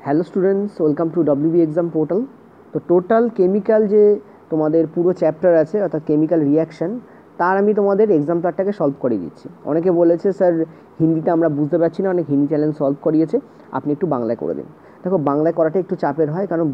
Hello students, welcome to WB exam portal. তো total chemical যে তোমাদের পুরো চ্যাপ্টার আছে অর্থাৎ কেমিক্যাল রিয়াকশান, তার আমি তোমাদের এক্সাম পার্টটাকে সলভ করিয়ে দিচ্ছি। অনেকে বলেছে স্যার হিন্দিতে আমরা বুঝতে পারছি না, অনেক হিন্দি চ্যালেঞ্জ সলভ করিয়েছে, আপনি একটু বাংলায় করে দিন। দেখো, বাংলায় করাটা একটু চাপের হয়, কারণ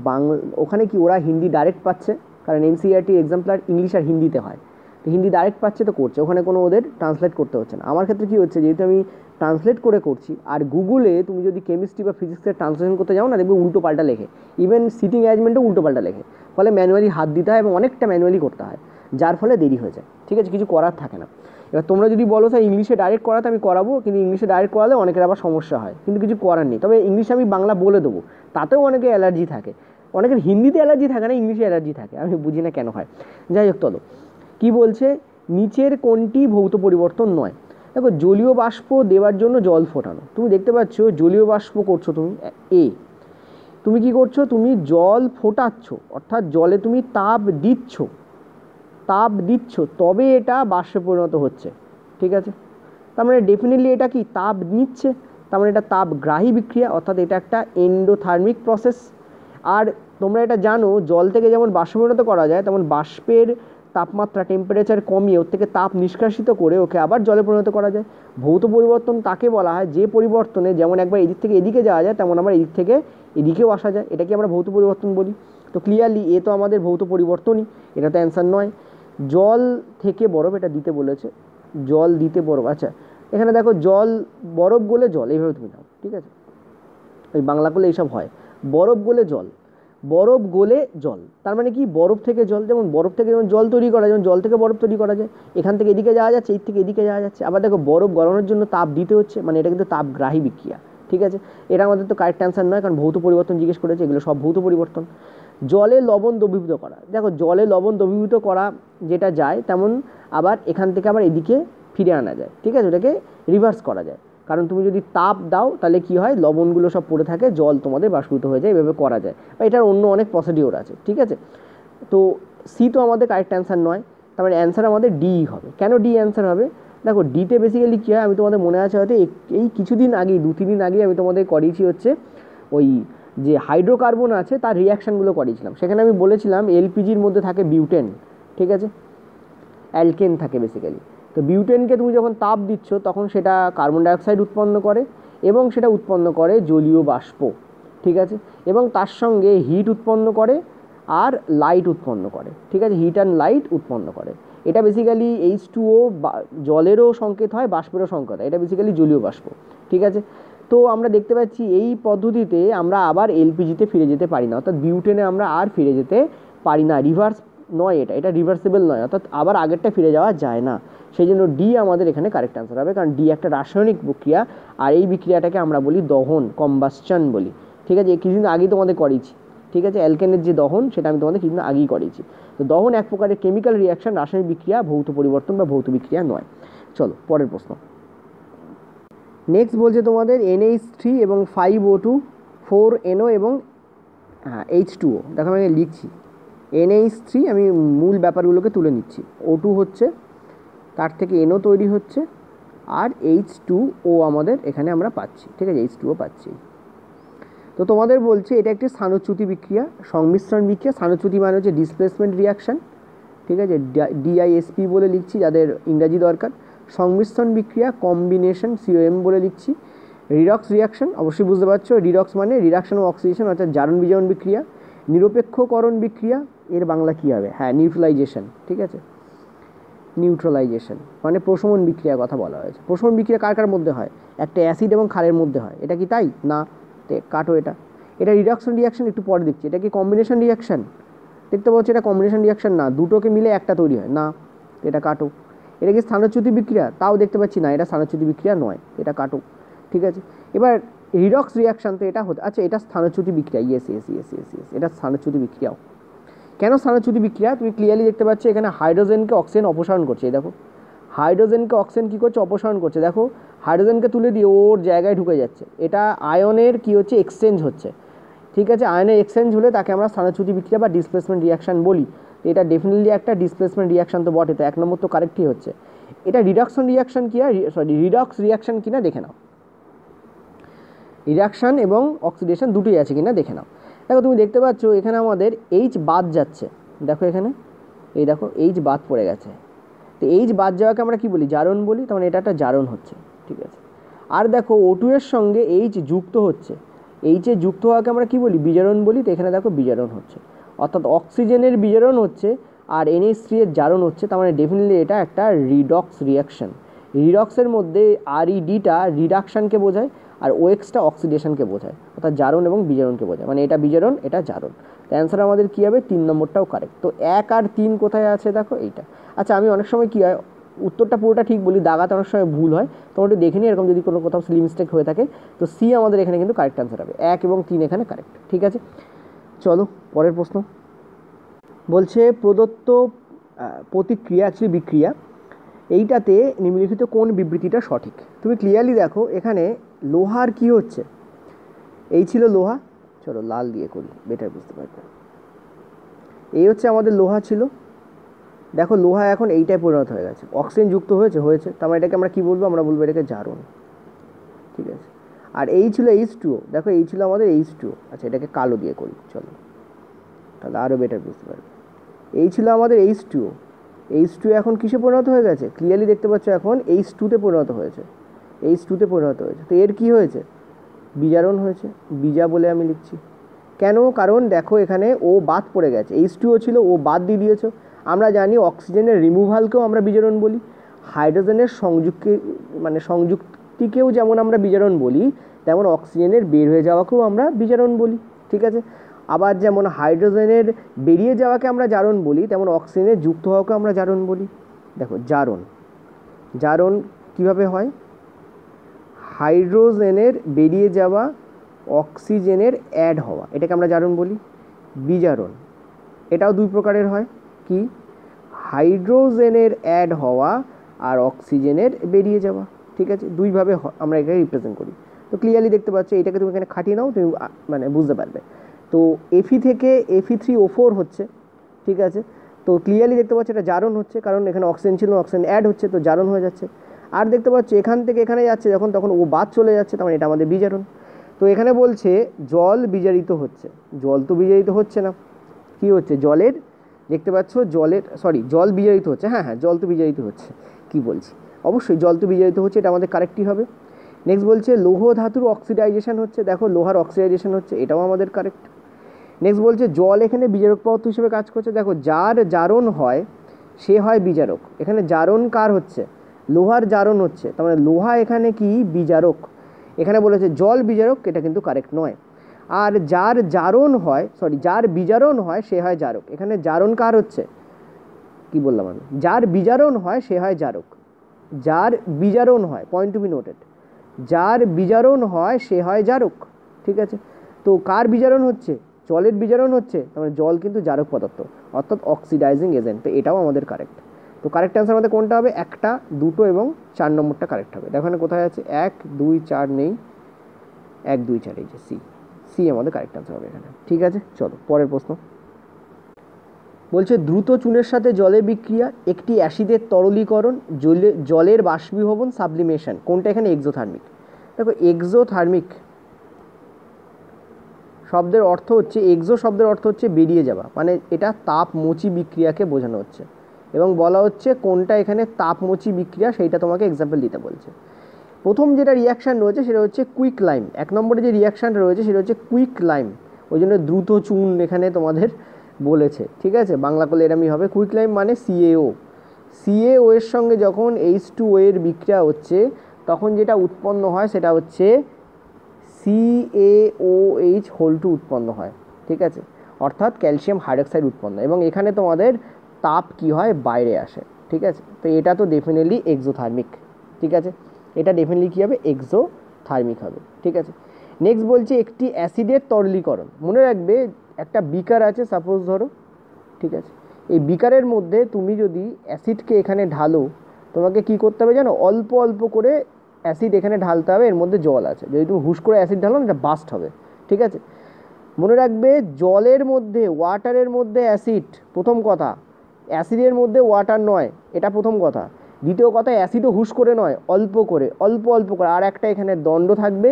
ওখানে কি ওরা হিন্দি ডাইরেক্ট পাচ্ছে, কারণ এনসিইআরটি এক্সাম্পলার ইংলিশ আর হিন্দিতে হয়, তো হিন্দি ডাইরেক্ট পাচ্ছে তো করছে, ওখানে কোনো ওদের ট্রান্সলেট করতে হচ্ছে না। আমার ক্ষেত্রে কী হচ্ছে, যেহেতু আমি ট্রান্সলেট করে করছি, আর গুগলে তুমি যদি কেমিস্ট্রি বা ফিজিক্সের ট্রান্সলেশন করতে যাও না, দেখবে উল্টো পাল্টা লেখে, ইভেন সিটিং অ্যারেঞ্জমেন্টও উল্টো পাল্টা লেখে, ফলে ম্যানুয়ালি হাত দিতে হয় এবং অনেকটা ম্যানুয়ালি করতে হয়, যার ফলে দেরি হয়ে যায়। ঠিক আছে, কিছু করার থাকে না। এবার তোমরা যদি বলো স্যার ইংলিশে ডাইরেক্ট করাতে, আমি করাবো, কিন্তু ইংলিশে ডাইরেক্ট করালে অনেকের আবার সমস্যা হয়, কিন্তু কিছু করার নেই। তবে ইংলিশে আমি বাংলা বলে দেবো, তাতেও অনেকে অ্যালার্জি থাকে, অনেকের হিন্দিতে অ্যালার্জি থাকে না, ইংলিশে অ্যালার্জি থাকে, আমি বুঝি না কেন হয়। যাই হোক, চলো কী বলছে, নিচের কোনটি ভৌত পরিবর্তন নয়। দেখো, জলীয় বাষ্প দেওয়ার জন্য জল ফোটানো, তুমি দেখতে পাচ্ছ জলীয় বাষ্প করছো তুমি, তুমি কি করছো, তুমি জল ফোটাচ্ছ, অর্থাৎ জলে তুমি তাপ দিচ্ছ, তবে এটা বাষ্পে পরিণত হচ্ছে। ঠিক আছে, তার মানে ডেফিনেটলি এটা কি তাপ নিচ্ছে, তার মানে এটা তাপগ্রাহী বিক্রিয়া, অর্থাৎ এটা একটা এন্ডোথার্মিক প্রসেস। আর তোমরা এটা জানো, জল থেকে যেমন বাষ্পে পরিণত করা যায়, তেমন বাষ্পের তাপমাত্রা টেম্পারেচার কমিয়ে ওর থেকে তাপ নিষ্কাশিত করে ওকে আবার জলে পরিণত করা যায়। ভৌত পরিবর্তন তাকে বলা হয় যে পরিবর্তনে যেমন একবার এদিক থেকে এদিকে যাওয়া যায়, তেমন আবার এদিক থেকে এদিকেও আসা যায়, এটাকে আমরা ভৌত পরিবর্তন বলি। তো ক্লিয়ারলি এ তো আমাদের ভৌত পরিবর্তনই, এটা তো অ্যান্সার নয়। জল থেকে বরফ, এটা দিতে বলেছে, জল দিতে বরফ। আচ্ছা, এখানে দেখো জল, বরফ গলে জল, এইভাবে তুমি নাও। ঠিক আছে, ওই বাংলা করলে এইসব হয়, বরফ গলে জল, বরফ গলে জল, তার মানে কি বরফ থেকে জল, যেমন বরফ থেকে যেমন জল তৈরি করা যায়, যেমন জল থেকে বরফ তৈরি করা যায়, এখান থেকে এদিকে যাওয়া যাচ্ছে, এই থেকে এদিকে যাওয়া যাচ্ছে। আবার দেখো, বরফ গলানোর জন্য তাপ দিতে হচ্ছে, মানে এটা কিন্তু তাপগ্রাহী বিক্রিয়া। ঠিক আছে, এটা আমাদের তো কারেক্ট অ্যান্সার নয়, কারণ ভৌত পরিবর্তন জিজ্ঞেস করেছে, এগুলো সব ভৌত পরিবর্তন। জলে লবণ দ্রবীভূত করা, দেখো জলে লবণ দ্রবীভূত করা যেটা যায়, তেমন আবার এখান থেকে আবার এদিকে ফিরে আনা যায়। ঠিক আছে, ওটাকে রিভার্স করা যায়, কারণ তুমি যদি তাপ দাও তাহলে কি হয়, লবণগুলো সব পড়ে থাকে, জল তোমাদের বাষ্পীভূত হয়ে যায়, এভাবে করা যায়, বা এটার অন্য অনেক প্রসিডিওর আছে। ঠিক আছে, তো সি তো আমাদের কারেক্ট অ্যান্সার নয়, তার মানে অ্যান্সার আমাদের ডি হবে। কেন ডি অ্যান্সার হবে? দেখো, ডিতে বেসিক্যালি কী হয়, আমি তোমাদের মনে আছে হয়তো এই কিছুদিন আগেই, 2-3 দিন আগেই আমি তোমাদের করিয়েছি হচ্ছে ওই যে হাইড্রোকার্বন আছে তার রিয়াকশানগুলো করিয়েছিলাম। সেখানে আমি বলেছিলাম এলপিজির মধ্যে থাকে বিউটেন, ঠিক আছে, অ্যালকেন থাকে বেসিক্যালি। তো বিউটেনকে তুমি যখন তাপ দিচ্ছ, তখন সেটা কার্বন ডাইঅক্সাইড উৎপন্ন করে, এবং সেটা উৎপন্ন করে জলীয় বাষ্প। ঠিক আছে, এবং তার সঙ্গে হিট উৎপন্ন করে আর লাইট উৎপন্ন করে। ঠিক আছে, হিট অ্যান্ড লাইট উৎপন্ন করে। এটা বেসিক্যালি H2O, জলেরও সংকেত হয়, বাষ্পেরও সংকেত হয়, এটা বেসিক্যালি জলীয় বাষ্প। ঠিক আছে, তো আমরা দেখতে পাচ্ছি এই পদ্ধতিতে আমরা আবার এলপিজিতে ফিরে যেতে পারি না, অর্থাৎ বিউটেনে আমরা আর ফিরে যেতে পারি না, রিভার্স নয়, এটা রিভার্সেবল নয়, অর্থাৎ আবার আগেরটা ফিরে যাওয়া যায় না। সেই জন্য ডি আমাদের এখানে কারেক্ট অ্যান্সার হবে, কারণ ডি একটা রাসায়নিক প্রক্রিয়া, আর এই বিক্রিয়াটাকে আমরা বলি দহন, কম্বাসশন বলি। ঠিক আছে, কিছুদিন আগেই তোমাদের করিয়েছি। ঠিক আছে, অ্যালকেনের যে দহন, সেটা আমি তোমাদের কিছুদিন আগেই করিয়েছি। তো দহন এক প্রকারের কেমিক্যাল রিয়াকশন, রাসায়নিক বিক্রিয়া, ভৌত পরিবর্তন বা ভৌত বিক্রিয়া নয়। চলো পরের প্রশ্ন। নেক্সট বলছে তোমাদের NH3 এবং 5O2, 4NO এবং H2O। দেখো আমি লিখছি NH3, আমি মূল ব্যাপারগুলোকে তুলে নিচ্ছি। O2 হচ্ছে, তার থেকে NO তৈরি হচ্ছে, আর H2O আমাদের এখানে আমরা পাচ্ছি। ঠিক আছে, H2O পাচ্ছি। তো তোমাদের বলছে এটা একটি স্থানচ্যুতি বিক্রিয়া, সংমিশ্রণ বিক্রিয়া। স্থানচ্যুতি মানে হচ্ছে ডিসপ্লেসমেন্ট রিয়াকশান। ঠিক আছে, DISP বলে লিখছি যাদের ইংরাজি দরকার। সংমিশ্রণ বিক্রিয়া, কম্বিনেশন, COM বলে লিখছি। রিডক্স রিয়াকশন, অবশ্যই বুঝতে পারছো, রিডক্স মানে রিডাকশন ও অক্সিডেশন, অর্থাৎ জারণ বিজারণ বিক্রিয়া। নিরপেক্ষকরণ বিক্রিয়া, এর বাংলা কী হবে? নিউট্রালাইজেশন। ঠিক আছে, নিউট্রালাইজেশন মানে প্রশমন বিক্রিয়ার কথা বলা হয়েছে। প্রশমন বিক্রিয়া কার কার মধ্যে হয়? একটা অ্যাসিড এবং ক্ষারের মধ্যে হয়। এটা কি তাই? না, কাটো এটা। এটা রিডাকশন রিয়াকশন, একটু পরে দেখছি। এটা কি কম্বিনেশন রিয়াকশন? দেখতে পাচ্ছি এটা কম্বিনেশন রিয়াকশন না, দুটোকে মিলে একটা তৈরি হয় না, এটা কাটো। এটা কি স্থানচ্যুতি বিক্রিয়া? তাও দেখতে পাচ্ছি না, এটা স্থানচ্যুতি বিক্রিয়া নয়, এটা কাটো। ঠিক আছে, এবার রিডক্স রিয়াকশন, তো এটা হচ্ছে, আচ্ছা এটা স্থানচ্যুতি বিক্রিয়া, ইয়েস, এটা স্থানচ্যুতি বিক্রিয়াও। কেন স্থানচ্যুতি বিক্রিয়া? তুমি ক্লিয়ারলি দেখতে পাচ্ছ এখানে হাইড্রোজেনকে অক্সিজেন অপসারণ করছে। এই দেখো, হাইড্রোজেনকে অক্সিজেন কী করছে? অপসারণ করছে। দেখো, হাইড্রোজেনকে তুলে দিয়ে ওর জায়গায় ঢুকে যাচ্ছে, এটা আয়নের কি হচ্ছে? এক্সচেঞ্জ হচ্ছে। ঠিক আছে, আয়নের এক্সচেঞ্জ হলে তাকে আমরা স্থানচ্যুতি বিক্রিয়া বা ডিসপ্লেসমেন্ট রিয়াকশান বলি। তো এটা ডেফিনেটলি একটা ডিসপ্লেসমেন্ট রিয়াকশান তো বটে, তো 1 নম্বর তো কারেক্টই হচ্ছে। এটা রিডাকশন রিয়াকশান কিনা, রিডক্স রিয়াকশান কিনা দেখে নাও। রিডাকশান এবং অক্সিডেশন দুটোই আছে কিনা দেখে নাও। দেখো তুমি দেখতে পাচ্ছ এখানে আমাদের এইচ বাদ যাচ্ছে, দেখো এখানে এই দেখো এইচ বাদ পড়ে গেছে, তো এইচ বাদ যাওয়াকে আমরা কি বলি, জারণ বলি, তখন এটা একটা জারণ হচ্ছে, ঠিক আছে। আর দেখো O2 এর সঙ্গে এইচ যুক্ত হচ্ছে, এইচে যুক্ত হওয়াকে আমরা কি বলি, বিজারণ বলি, তো এখানে দেখো বিজারণ হচ্ছে, অর্থাৎ অক্সিজেনের বিজারণ হচ্ছে আর NH3 এর জারণ হচ্ছে, তার মানে ডেফিনেটলি এটা একটা রিডক্স রিয়াকশন। রিডক্সের মধ্যে REDটা রিডাকশানকে বোঝায় আর OXটা অক্সিডেশনকে বোঝায়, অর্থাৎ জারণ এবং বিজারণকে বোঝায়, মানে এটা বিজারণ এটা জারণ। তো অ্যান্সার আমাদের কী হবে, 3 নম্বরটাও কারেক্ট। তো 1 আর 3 কোথায় আছে দেখো এইটা। আচ্ছা আমি অনেক সময় কী হয়, উত্তরটা পুরোটা ঠিক বলি, দাগাতে অনেক সময় ভুল হয়, তোমরা একটু দেখে নিই এরকম যদি কোনো কোথাও স্লি মিস্টেক হয়ে থাকে। তো সি আমাদের এখানে কিন্তু কারেক্ট অ্যান্সার হবে, 1 এবং 3 এখানে কারেক্ট, ঠিক আছে। চলো পরের প্রশ্ন। বলছে প্রদত্ত প্রতিক্রিয়া অ্যাকচুয়ালি বিক্রিয়া, এইটাতে নিম্নলিখিত কোন বিবৃতিটা সঠিক। তুমি ক্লিয়ারলি দেখো এখানে লোহার কি হচ্ছে, এই ছিল লোহা, চলো লাল দিয়ে করি বেটার বুঝতে পারবে। এই হচ্ছে আমাদের লোহা ছিল, দেখো লোহা এখন এইটাই পরিণত হয়ে গেছে, অক্সিজেন যুক্ত হয়েছে, তার মানে এটাকে আমরা কী বলবো, আমরা বলবো এটাকে জারণ, ঠিক আছে। আর এই ছিল H2O, দেখো এই ছিল আমাদের H2O, আচ্ছা এটাকে কালো দিয়ে করি চলো, তাহলে আরও বেটার বুঝতে পারবে। এই ছিল আমাদের H2O, H2 এখন কিসে পরিণত হয়ে গেছে, ক্লিয়ারলি দেখতে পাচ্ছ এখন H2তে পরিণত হয়েছে, H2তে পরিণত হয়েছে, তো এর কি হয়েছে, বিজারণ হয়েছে, বিজা বলে আমি লিখছি। কেন, কারণ দেখো এখানে ও বাদ পড়ে গেছে, H2O ছিল ও বাদ দিয়ে দিয়েছো। আমরা জানি অক্সিজেনের রিমুভালকেও আমরা বিজারণ বলি, হাইড্রোজেনের সংযুক্তিকেও যেমন আমরা বিজারণ বলি, তেমন অক্সিজেনের বের হয়ে যাওয়াকেও আমরা বিজারণ বলি, ঠিক আছে। আবার যেমন হাইড্রোজেনের বেরিয়ে যাওয়াকে আমরা জারণ বলি, তেমন অক্সিজেনের যুক্ত হওয়াকে আমরা জারণ বলি। দেখো জারণ কীভাবে হয়, হাইড্রোজেনের বেরিয়ে যাওয়া অক্সিজেনের অ্যাড হওয়া, এটাকে আমরা জারণ বলি। বিজারণ এটাও দুই প্রকারের হয়, কি, হাইড্রোজেনের অ্যাড হওয়া আর অক্সিজেনের বেরিয়ে যাওয়া, ঠিক আছে, দুইভাবে আমরা এটাকে রিপ্রেজেন্ট করি। তো ক্লিয়ারলি দেখতে পাচ্ছ এটাকে তুমি এখানে খাটিয়ে নাও, তুমি মানে বুঝতে পারবে। তো Fe থেকে Fe3O4 হচ্ছে, ঠিক আছে। তো ক্লিয়ারলি দেখতে পাচ্ছ এটা জারণ হচ্ছে, কারণ এখানে অক্সিজেন ছিল, অক্সিজেন অ্যাড হচ্ছে, তো জারণ হয়ে যাচ্ছে। আর দেখতে পাচ্ছ এখান থেকে এখানে যাচ্ছে যখন, তখন ও বাদ চলে যাচ্ছে, তখন এটা আমাদের বিজারণ। তো এখানে বলছে জল বিজারিত হচ্ছে, জল তো বিজারিত হচ্ছে না, কি হচ্ছে, জলের, দেখতে পাচ্ছ জল বিজারিত হচ্ছে, হ্যাঁ জল তো বিজারিত হচ্ছে, কি বলছি, অবশ্যই জল তো বিজারিত হচ্ছে, এটা আমাদের কারেক্টই হবে। নেক্সট বলছে লৌহ ধাতুর অক্সিডাইজেশন হচ্ছে, দেখো লোহার অক্সিডাইজেশন হচ্ছে, এটাও আমাদের কারেক্ট। নেক্সট বলছে জল এখানে বিজারক পদার্থ হিসেবে কাজ করছে, দেখো যার জারণ হয় সে হয় বিজারক, এখানে জারণ কার হচ্ছে, লোহার জারণ হচ্ছে, তার মানে লোহা এখানে কি বিজারক, এখানে বলেছে জল বিজারক, এটা কিন্তু কারেক্ট নয়। আর যার বিজারণ হয় সে হয় জারক, এখানে জারণ কার হচ্ছে, কি বললাম আমি, যার বিজারণ হয় সে হয় জারক, যার বিজারণ হয়, পয়েন্ট টু বি নোটেড, যার বিজারণ হয় সে হয় জারক, ঠিক আছে। তো কার বিজারণ হচ্ছে, জলের বিজারণ হচ্ছে, তার মানে জল কিন্তু জারক পদার্থ, অর্থাৎ অক্সিডাইজিং এজেন্ট, তো এটাও আমাদের কারেক্ট। তো কারেক্ট অ্যান্সার আমাদের কোনটা হবে, 1টা 2টো এবং 4 নম্বরটা কারেক্ট হবে। দেখো এখানে কোথায় আছে, 1 2 4 নেই, 1 2 4 এই যে সি আমাদের কারেক্ট অ্যান্সার হবে এখানে, ঠিক আছে। চলো পরের প্রশ্ন। বলছে দ্রুত চুনের সাথে জলের বিক্রিয়া, একটি অ্যাসিডের তরলীকরণ, জলের বাষ্পীভবন, সাবলিমেশন, কোনটা এখানে এক্সোথার্মিক। দেখো এক্সোথার্মিক শব্দের অর্থ হচ্ছে, শব্দের অর্থ হচ্ছে বেরিয়ে যাওয়া, মানে এটা তাপমোচী বিক্রিয়াকে বোঝানো হচ্ছে, এবং বলা হচ্ছে কোনটা এখানে তাপমোচী বিক্রিয়া, সেইটা তোমাকে এক্সাম্পল দিতে বলছে। প্রথম যেটা রিয়াকশান রয়েছে সেটা হচ্ছে কুইক লাইম, 1 নম্বরে যে রিয়াকশানটা রয়েছে সেটা হচ্ছে কুইক লাইম, ওই জন্য দ্রুত চুন এখানে তোমাদের বলেছে, ঠিক আছে, বাংলা করলে এরমই হবে। কুইক লাইম মানে CaO এর সঙ্গে যখন H2O এর বিক্রিয়া হচ্ছে তখন যেটা উৎপন্ন হয় সেটা হচ্ছে CaOH2 উৎপন্ন হয়, ঠিক আছে, অর্থাৎ ক্যালসিয়াম হাইড্রক্সাইড উৎপন্ন, এবং এখানে তোমাদের তাপ কি হয়, বাইরে আসে, ঠিক আছে। তো এটা তো ডেফিনেটলি এক্সোথার্মিক, ঠিক আছে, এটা ডেফিনেটলি কী হবে, এক্সোথার্মিক হবে, ঠিক আছে। নেক্সট বলছে একটি অ্যাসিডের তরলীকরণ, মনে রাখবে একটা বিকার আছে সাপোজ ধরো, ঠিক আছে, এই বিকারের মধ্যে তুমি যদি অ্যাসিডকে এখানে ঢালো, তোমাকে কি করতে হবে জানো, অল্প অল্প করে অ্যাসিড এখানে ঢালতে হবে, এর মধ্যে জল আছে, যদি তুমি হুশ করে অ্যাসিড ঢালো এটা বাস্ট হবে, ঠিক আছে। মনে রাখবে জলের মধ্যে, ওয়াটারের মধ্যে অ্যাসিড, প্রথম কথা, অ্যাসিডের মধ্যে ওয়াটার নয়, এটা প্রথম কথা। দ্বিতীয় কথা, অ্যাসিডও হুশ করে নয়, অল্প করে, অল্প অল্প করে। আর একটা এখানে দণ্ড থাকবে,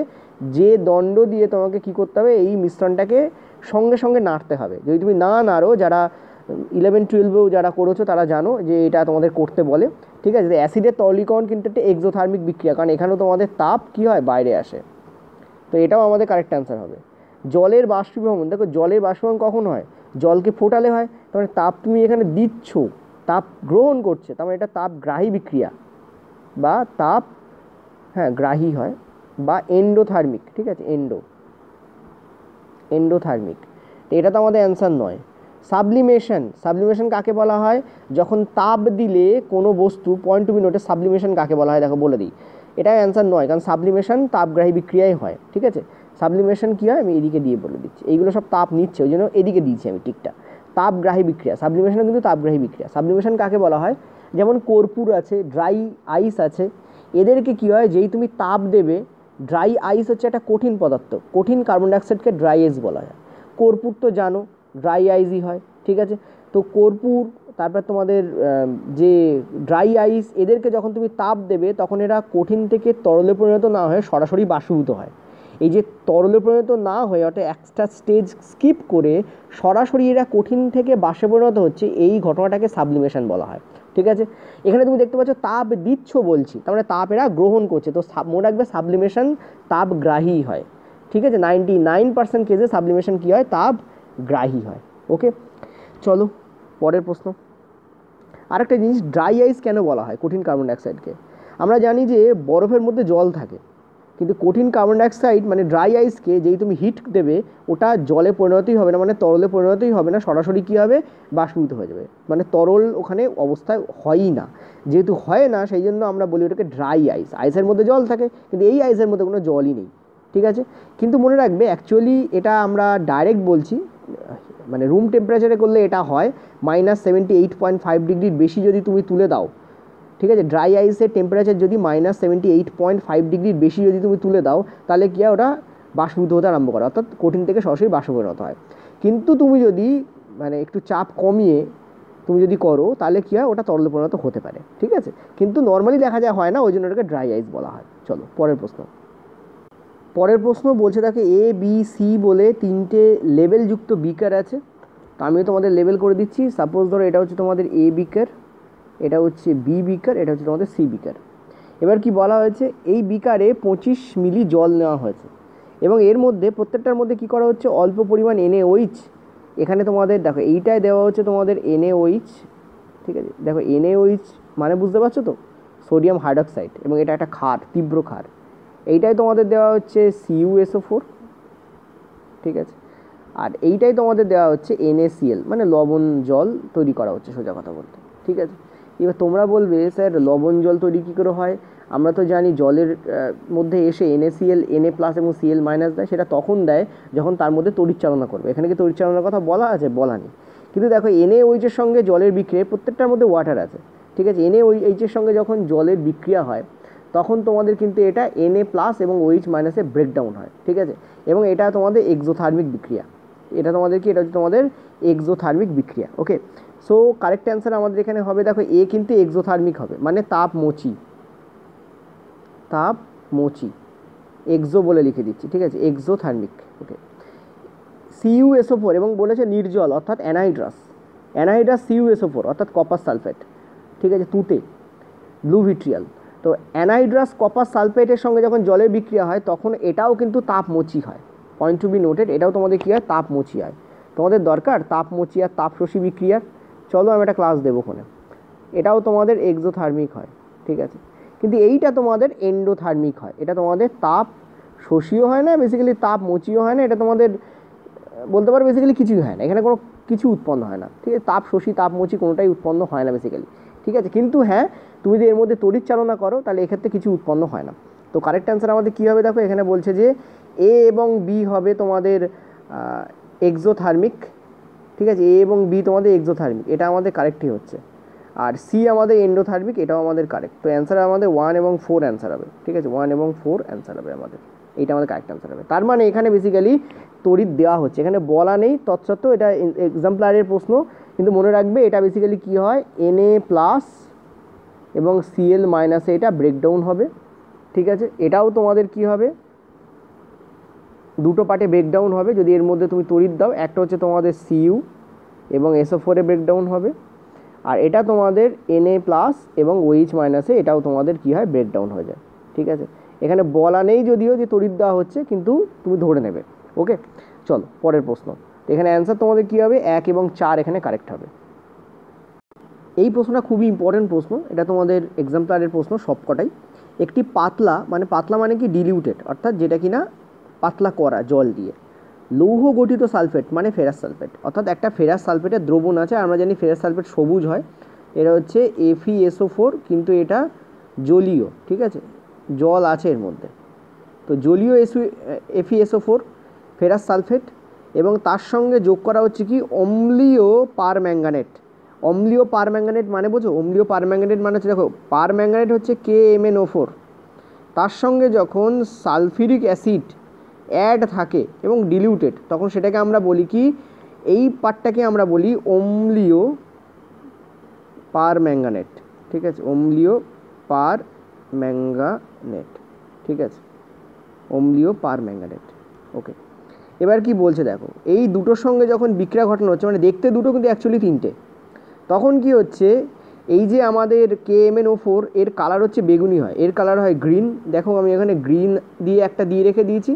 যে দণ্ড দিয়ে তোমাকে কি করতে হবে, এই মিশ্রণটাকে সঙ্গে সঙ্গে নাড়তে হবে। যদি তুমি না নাড়ো, যারা 11-12 যারা করেছো তারা জানো যে এটা তোমাদের করতে বলে, ঠিক আছে। অ্যাসিডের তরলীকরণ কিন্তু একটা এক্সোথার্মিক বিক্রিয়া, কারণ এখানেও তোমাদের তাপ কি হয়, বাইরে আসে। তো এটাও আমাদের কারেক্ট অ্যান্সার হবে। জলের বাষ্পীভবন, দেখো জলের বাষ্পীভবন কখন হয়, জলকে ফোটালে হয়। তার মানে তাপ তুমি এখানে দিচ্ছ, তাপ গ্রহণ করছে, তার মানে এটা তাপগ্রাহী বিক্রিয়া বা তাপ, হ্যাঁ গ্রাহী হয়, বা এন্ডোথার্মিক, ঠিক আছে, এন্ডোথার্মিক। তো এটা তো আমাদের অ্যান্সার নয়। সাবলিমেশন, সাবলিমেশন কাকে বলা হয়, যখন তাপ দিলে কোনো বস্তু, পয়েন্ট টু বি নোটে, সাবলিমেশন কাকে বলা হয় দেখো বলে দিই। এটাই অ্যান্সার নয়, কারণ সাবলিমেশন তাপগ্রাহী বিক্রিয়াই হয়, ঠিক আছে। সাবলিমেশন কী হয় আমি এদিকে দিয়ে বলে দিচ্ছি, এইগুলো সব তাপ নিচ্ছে, ওই জন্য এদিকে দিয়েছি আমি ঠিকটা। তাপগ্রাহী বিক্রিয়া, সাবলিমেশন কিন্তু তাপগ্রাহী বিক্রিয়া। সাবলিমেশন কাকে বলা হয়, যেমন কর্পূর আছে, ড্রাই আইস আছে, এদেরকে কী হয়, যেই তুমি তাপ দেবে, ড্রাই আইস হচ্ছে একটা কঠিন পদার্থ, কঠিন কার্বন ডাইঅক্সাইডকে ড্রাই আইস বলা হয়। কর্পূর তো জানো ড্রাই আইসই হয়, ঠিক আছে। তো কর্পূর, তারপর তোমাদের যে ড্রাই আইস, এদেরকে যখন তুমি তাপ দেবে তখন এরা কঠিন থেকে তরলে পরিণত না হয়ে সরাসরি বাষ্পীভূত হয়। এই যে তরলে পরিণত না হয়ে, অর্থাৎ একটা স্টেজ স্কিপ করে সরাসরি এরা কঠিন থেকে বাষ্পে পরিণত হচ্ছে, এই ঘটনাটাকে সাবলিমেশন বলা হয়, ঠিক আছে। এখানে তুমি দেখতে পাচ্ছ তাপ দিচ্ছ বলছি, তার মানে তাপ এরা গ্রহণ করছে। তো মনে রাখবে সাবলিমেশন তাপগ্রাহী হয়, ঠিক আছে। 99% কেসে সাবলিমেশন কী হয়, তাপগ্রাহী হয়। ওকে, চলো পরের প্রশ্ন। আরেকটা জিনিস, ড্রাই আইস কেন বলা হয় কঠিন কার্বন ডাইঅক্সাইডকে? আমরা জানি যে বরফের মধ্যে জল থাকে, কিন্তু কঠিন কার্বন ডাইঅক্সাইড মানে ড্রাই আইসকে যেই তুমি হিট দেবে, ওটা জলে পরিণতই হবে না, মানে তরলে পরিণতই হবে না, সরাসরি কী হবে, বাষ্পীভূত হয়ে যাবে, মানে তরল ওখানে অবস্থায় হয়ই না। যেহেতু হয় না, সেই জন্য আমরা বলি ওটাকে ড্রাই আইস। আইসের মধ্যে জল থাকে, কিন্তু এই আইসের মধ্যে কোনো জলই নেই, ঠিক আছে। কিন্তু মনে রাখবে অ্যাকচুয়ালি এটা আমরা ডাইরেক্ট বলছি, মানে রুম টেম্পারেচারে করলে এটা হয় -78.5 ডিগ্রির বেশি যদি তুমি তুলে দাও, ঠিক আছে। ড্রাই আইসের টেম্পারেচার যদি -78.5 ডিগ্রির বেশি যদি তুমি তুলে দাও, তাহলে কি হয়, ওটা বাষ্পীভূত হতে আরম্ভ করে, অর্থাৎ কঠিন থেকে সরাসরি বাষ্পে পরিণত হয়। কিন্তু তুমি যদি মানে একটু চাপ কমিয়ে তুমি যদি করো, তাহলে কী হয়, ওটা তরলে পরিণত হতে পারে, ঠিক আছে। কিন্তু নর্মালি দেখা যায় হয় না, ওই জন্য ওটাকে ড্রাই আইস বলা হয়। চলো পরের প্রশ্ন। পরের প্রশ্ন বলছে তাকে এ বি সি বলে তিনটে লেবেলযুক্ত বিকার আছে। তো আমিও তোমাদের লেবেল করে দিচ্ছি। সাপোজ ধরো এটা হচ্ছে তোমাদের এ বিকার, এটা হচ্ছে বি বিকার, এটা হচ্ছে তোমাদের সি বিকার। এবার কি বলা হয়েছে, এই বিকারে 25 মিলি জল নেওয়া হয়েছে, এবং এর মধ্যে প্রত্যেকটার মধ্যে কি করা হচ্ছে, অল্প পরিমাণ NaOH, এখানে তোমাদের দেখো এইটায় দেওয়া হচ্ছে তোমাদের NaOH, ঠিক আছে। দেখো NaOH মানে বুঝতে পারছো তো, সোডিয়াম হাইড্রক্সাইড, এবং এটা একটা ক্ষার, তীব্র ক্ষার। এইটাই তোমাদের দেওয়া হচ্ছে CuSO4, ঠিক আছে। আর এইটাই তোমাদের দেওয়া হচ্ছে NaCl, মানে লবণ জল তৈরি করা হচ্ছে সোজা কথা বলতে, ঠিক আছে। এবার তোমরা বলবে স্যার লবণ জল তৈরি কী করে হয়, আমরা তো জানি জলের মধ্যে এসে NaCl Na+ এবং Cl- দেয়, সেটা তখন দেয় যখন তার মধ্যে তড়িৎচালনা করবে। এখানে কি তড়িৎচালনার কথা বলা আছে, বলা নেই। কিন্তু দেখো NaOH-এর সঙ্গে জলের বিক্রিয়া, প্রত্যেকটার মধ্যে ওয়াটার আছে, ঠিক আছে। NaOH-এর সঙ্গে যখন জলের বিক্রিয়া হয়, তখন তোমাদের কিন্তু এটা Na+ এবং OH- ব্রেকডাউন হয়, ঠিক আছে। এবং এটা তোমাদের এক্সোথার্মিক বিক্রিয়া, এটা তোমাদের কি, এটা হচ্ছে তোমাদের এক্সোথার্মিক বিক্রিয়া। ওকে, সো কারেক্ট অ্যান্সার আমাদের এখানে হবে, দেখো এ কিন্তু এক্সোথার্মিক হবে, মানে তাপমোচী, এক্সো বলে লিখে দিচ্ছি, ঠিক আছে, এক্সোথার্মিক। ওকে, CuSO4 এবং বলেছে নির্জল, অর্থাৎ অ্যানহাইড্রাস CuSO4 অর্থাৎ কপার সালফেট, ঠিক আছে, তুঁতে, ব্লু ভিট্রিয়াল। তো অ্যানহাইড্রাস কপার সালফেটের সঙ্গে যখন জলের বিক্রিয়া হয়, তখন এটাও কিন্তু তাপমোচী হয়। পয়েন্ট টু বি নোটেড, এটাও তোমাদের কী হয়, তাপমোচী হয়। তোমাদের দরকার তাপমোচী আর তাপশোষী বিক্রিয়ার, চলো আমি একটা ক্লাস দেবো ওখানে। এটাও তোমাদের এক্সোথার্মিক হয়, ঠিক আছে। কিন্তু এইটা তোমাদের এন্ডোথার্মিক হয়, এটা তোমাদের তাপ শোষীয় হয় না, বেসিক্যালি তাপমোচীও হয় না, এটা তোমাদের বলতে পারো বেসিক্যালি কিছুই হয় না, এখানে কোনো কিছু উৎপন্ন হয় না, ঠিক আছে। তাপ শোষী তাপমোচী কোনোটাই উৎপন্ন হয় না বেসিক্যালি, ঠিক আছে। কিন্তু হ্যাঁ, তুমি যদি এর মধ্যে তড়িৎচালনা করো, তাহলে এক্ষেত্রে কিছু উৎপন্ন হয় না। তো কারেক্ট অ্যান্সার আমাদের কী হবে, দেখো এখানে বলছে যে এ এবং বি হবে তোমাদের এক্সোথার্মিক, ঠিক আছে। এ এবং বি তোমাদের এক্সোথার্মিক, এটা আমাদের কারেক্টই হচ্ছে। আর সি আমাদের এন্ডোথার্মিক, এটাও আমাদের কারেক্ট। তো অ্যান্সার আমাদের 1 এবং 4 অ্যান্সার হবে, ঠিক আছে। 1 এবং 4 অ্যান্সার হবে আমাদের, এইটা আমাদের কারেক্ট অ্যান্সার হবে। তার মানে এখানে বেসিক্যালি তড়িৎ দেওয়া হচ্ছে, এখানে বলা নেই, তৎসত্ত্বেও এটা এক্সাম্পলারের প্রশ্ন, কিন্তু মনে রাখবে এটা বেসিক্যালি কী হয়, Na+ এবং Cl মাইনাসে এটা ব্রেকডাউন হবে, ঠিক আছে। এটাও তোমাদের কি হবে, দুটো পার্টে ব্রেকডাউন হবে যদি এর মধ্যে তুমি তড়িৎ দাও। একটা হচ্ছে তোমাদের Cu এবং SO4 এ ব্রেকডাউন হবে, আর এটা তোমাদের Na প্লাস এবং OH মাইনাসে এটাও তোমাদের কি হয়, ব্রেকডাউন হয়ে যায়, ঠিক আছে। এখানে বলা নেই যদিও যে তড়িৎ দেওয়া হচ্ছে, কিন্তু তুমি ধরে নেবে। ওকে, চলো পরের প্রশ্ন। এখানে অ্যান্সার তোমাদের কী হবে, 1 এবং 4 এখানে কারেক্ট হবে। এই প্রশ্নটা খুবই ইম্পর্টেন্ট প্রশ্ন, এটা তোমাদের এক্সাম্পলারের প্রশ্ন সবকটাই। একটি পাতলা মানে কি ডিলিউটেড, অর্থাৎ যেটা কিনা পাতলা করা জল দিয়ে, লৌহ গঠিত সালফেট মানে ফেরাস সালফেট, অর্থাৎ একটা ফেরাস সালফেটের দ্রবণ আছে। আমরা জানি ফেরাস সালফেট সবুজ হয়, এটা হচ্ছে FeSO4, কিন্তু এটা জলীয়, ঠিক আছে, জল আছে এর মধ্যে। তো জলীয় FeSO4 ফেরাস সালফেট, এবং তার সঙ্গে যোগ করা হচ্ছে কি অম্লীয় পারম্যাঙ্গানেট। অম্লীয় পারম্যাঙ্গানেট মানে বোঝো, অম্লীয় পারম্যাঙ্গানেট মানে হচ্ছে, দেখো পারম্যাঙ্গানেট হচ্ছে KMnO4, তার সঙ্গে যখন সালফিউরিক অ্যাসিড অ্যাড থাকে এবং ডিলিউটেড, তখন সেটাকে আমরা বলি কি, এই পার্টটাকে আমরা বলি অম্লীয় পারম্যাঙ্গানেট, ঠিক আছে, অম্লীয় পারম্যাঙ্গানেট, ঠিক আছে, অম্লীয় পারম্যাঙ্গানেট। ওকে, এবার কি বলছে দেখো, এই দুটোর সঙ্গে যখন বিক্রিয়া ঘটানো হচ্ছে, মানে দেখতে দুটো কিন্তু অ্যাকচুয়ালি তিনটে, তখন কি হচ্ছে, এই যে আমাদের KMnO4 এর কালার হচ্ছে বেগুনি হয়, এর কালার হয় গ্রিন। দেখো আমি এখানে গ্রিন দিয়ে একটা দিয়ে রেখে দিয়েছি,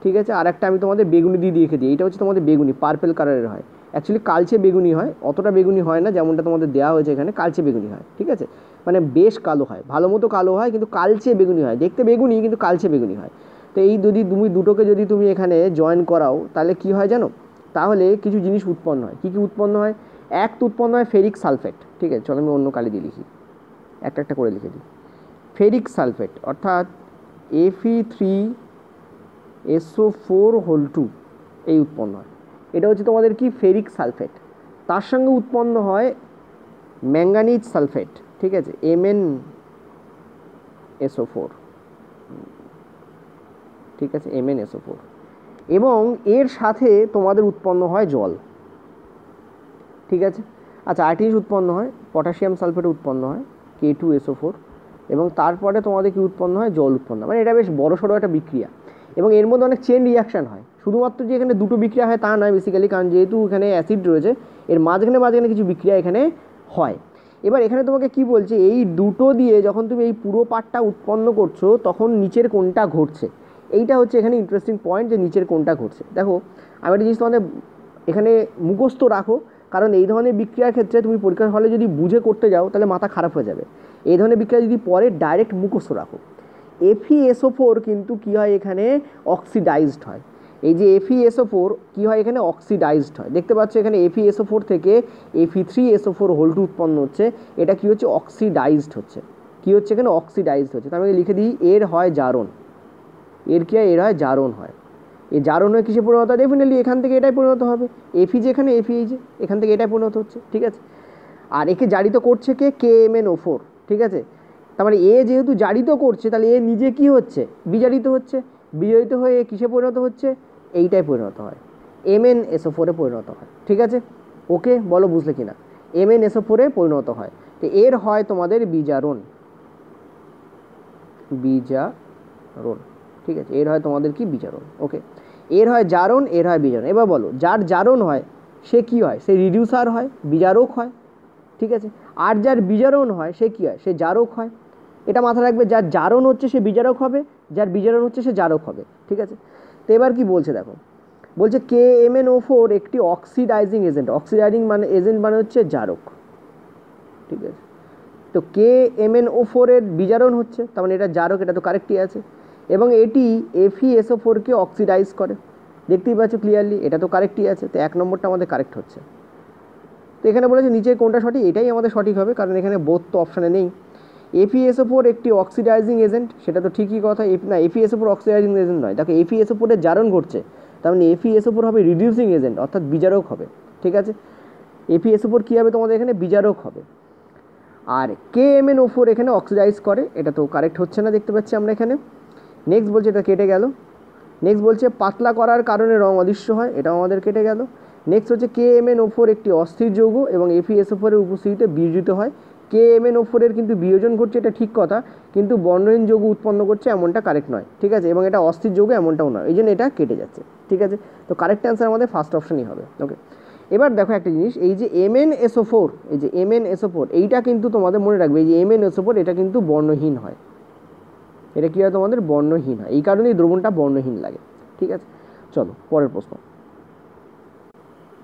ঠিক আছে, আর একটা আমি তোমাদের বেগুনি দিয়ে রেখে দিই। এটা হচ্ছে তোমাদের বেগুনি, পার্পেল কালারের হয়। অ্যাকচুয়ালি কালচে বেগুনি হয়, অতটা বেগুনি হয় না যেমনটা তোমাদের দেওয়া হয়েছে এখানে, কালচে বেগুনি হয়, ঠিক আছে, মানে বেশ কালো হয়, ভালো মতো কালো হয়, কিন্তু কালচে বেগুনি হয়, দেখতে বেগুনি কিন্তু কালচে বেগুনি হয়। তো এই যদি তুমি দুটোকে যদি তুমি এখানে জয়েন করাও, তাহলে কি হয় জানো, তাহলে কিছু জিনিস উৎপন্ন হয়। কী কী উৎপন্ন হয়, এক তো উৎপন্ন হয় ফেরিক সালফেট, ঠিক আছে, চলো আমি অন্য কালি দিয়ে লিখি, একটা একটা করে লিখে দিই। ফেরিক সালফেট অর্থাৎ Fe3SO4 এই উৎপন্ন হয়, এটা হচ্ছে তোমাদের কি ফেরিক সালফেট। তার সঙ্গে উৎপন্ন হয় ম্যাঙ্গানিজ সালফেট, ঠিক আছে, MnSO4, ঠিক আছে, MnSO4, এবং এর সাথে তোমাদের উৎপন্ন হয় জল, ঠিক আছে। আচ্ছা, আরেকটি জিনিস উৎপন্ন হয়, পটাশিয়াম সালফেট উৎপন্ন হয় K2SO4, এবং তারপরে তোমাদের কি উৎপন্ন হয়, জল উৎপন্ন, মানে এটা বেশ বড় সড়ো একটা বিক্রিয়া, এবং এর মধ্যে অনেক চেন রিয়াকশান হয়। শুধুমাত্র যে এখানে দুটো বিক্রিয়া হয় তা নয় বেসিক্যালি, কারণ যেহেতু এখানে অ্যাসিড রয়েছে, এর মাঝখানে কিছু বিক্রিয়া এখানে হয়। এবার এখানে তোমাকে কি বলছে, এই দুটো দিয়ে যখন তুমি এই পুরো পার্টটা উৎপন্ন করছো, তখন নিচের কোনটা ঘটছে, এইটা হচ্ছে এখানে ইন্টারেস্টিং পয়েন্ট, যে নিচের কোনটা ঘটছে। দেখো আমি একটা জিনিস তোমাদের এখানে মুখস্থ রাখো, কারণ এই ধরনের বিক্রিয়ার ক্ষেত্রে তুমি পরীক্ষার হলে যদি বুঝে করতে যাও, তাহলে মাথা খারাপ হয়ে যাবে। এই ধরনের বিক্রিয়া যদি পরে ডাইরেক্ট মুখস্থ রাখো। FeSO4 কিন্তু কী হয়, এখানে অক্সিডাইজড হয়। এই যে FeSO4 কী হয়, এখানে অক্সিডাইজড হয়। দেখতে পাচ্ছ এখানে FeSO4 থেকে Fe3SO4 উৎপন্ন হচ্ছে, এটা কী হচ্ছে, অক্সিডাইজড হচ্ছে। কী হচ্ছে এখানে, অক্সিডাইজড হচ্ছে। তার মানে লিখে দিই, এর হয় জারণ, এর কী হয়, এর হয় জারণ হয়। এই জারণ হয়ে কিসে পরিণত হয়, ডেফিনেটলি এখান থেকে এটাই পরিণত হবে, Fe যেখানে Fe এই যে এখান থেকে এটাই পরিণত হচ্ছে, ঠিক আছে। আর একে জারিত করছে কে, KMnO4, ঠিক আছে। তার মানে এ যেহেতু জারিত করছে, তাহলে এ নিজে কি হচ্ছে, বিজারিত হচ্ছে, বিজারিত হয়ে এ কিসে পরিণত হচ্ছে, এইটাই পরিণত হয়, MnSO4 পরিণত হয়, ঠিক আছে। ওকে, বলো বুঝলে কিনা, MnSO4 পরিণত হয়। তো এর হয় তোমাদের বিজারণ, ঠিক আছে, এর হয় তোমাদের কি, বিজারণ। ওকে, এর হয় জারণ, এর হয় বিজারণ। এবার বলো, যার জারণ হয় সে কি হয়, সে রিডিউসার হয়, বিজারক হয়, ঠিক আছে। আর যার বিজারণ হয় সে কি হয়, সে জারক হয়। এটা মাথায় রাখবে, যার জারণ হচ্ছে সে বিজারক হবে, যার বিজারণ হচ্ছে সে জারক হবে, ঠিক আছে। তো এবার কি বলছে দেখো, বলছে KMnO4 একটি অক্সিডাইজিং এজেন্ট। অক্সিডাইজিং মানে এজেন্ট মানে হচ্ছে জারক, ঠিক আছে। তো KMnO4 এর বিজারণ হচ্ছে, তার মানে এটা জারক, এটা তো কারেক্টই আছে। এবং এটি FeSO4 অক্সিডাইজ করে, দেখতেই পাচ্ছ ক্লিয়ারলি, এটা তো কারেক্টই আছে। তো 1 নম্বরটা আমাদের কারেক্ট হচ্ছে। তো এখানে বলেছে নিচে কোনটা সঠিক, এটাই আমাদের সঠিক হবে, কারণ এখানে বোথ তো অপশানে নেই। FeSO4 একটি অক্সিডাইজিং এজেন্ট, সেটা তো ঠিকই কথা, না FeSO4 অক্সিডাইজিং এজেন্ট নয়। দেখো FeSO4 এর জারণ ঘটছে, তার মানে FeSO4 হবে রিডিউসিং এজেন্ট, অর্থাৎ বিজারক হবে, ঠিক আছে। FeSO4 কী হবে তোমাদের এখানে, বিজারক হবে। আর KMnO4 এখানে অক্সিডাইজ করে, এটা তো কারেক্ট হচ্ছে না, দেখতে পাচ্ছি আমরা এখানে। নেক্সট বলছে, এটা কেটে গেল। নেক্সট বলছে পাতলা করার কারণে রং অদৃশ্য হয়, এটাও আমাদের কেটে গেল। নেক্সট হচ্ছে KMnO4 একটি অস্থির যৌগ এবং FeSO4 এর উপস্থিতিতে বিয়োজিত হয়, KMnO4 এর কিন্তু বিয়োজন ঘটছে, এটা ঠিক কথা, কিন্তু বর্ণহীন যৌগ উৎপন্ন করছে এমনটা কারেক্ট নয়, ঠিক আছে, এবং এটা অস্থির যৌগ এমনটাও নয়, এই জন্য এটা কেটে যাচ্ছে, ঠিক আছে। তো কারেক্ট অ্যান্সার আমাদের ফার্স্ট অপশনই হবে। ওকে, এবার দেখো একটা জিনিস, এই যে MnSO4, এই যে MnSO4 এইটা কিন্তু তোমাদের মনে রাখবে, এই যে MnSO4 এটা কিন্তু বর্ণহীন হয়, এটা কী হয় তোমাদের বর্ণহীন হয়, এই কারণেই দ্রবণটা বর্ণহীন লাগে, ঠিক আছে। চলো পরের প্রশ্ন।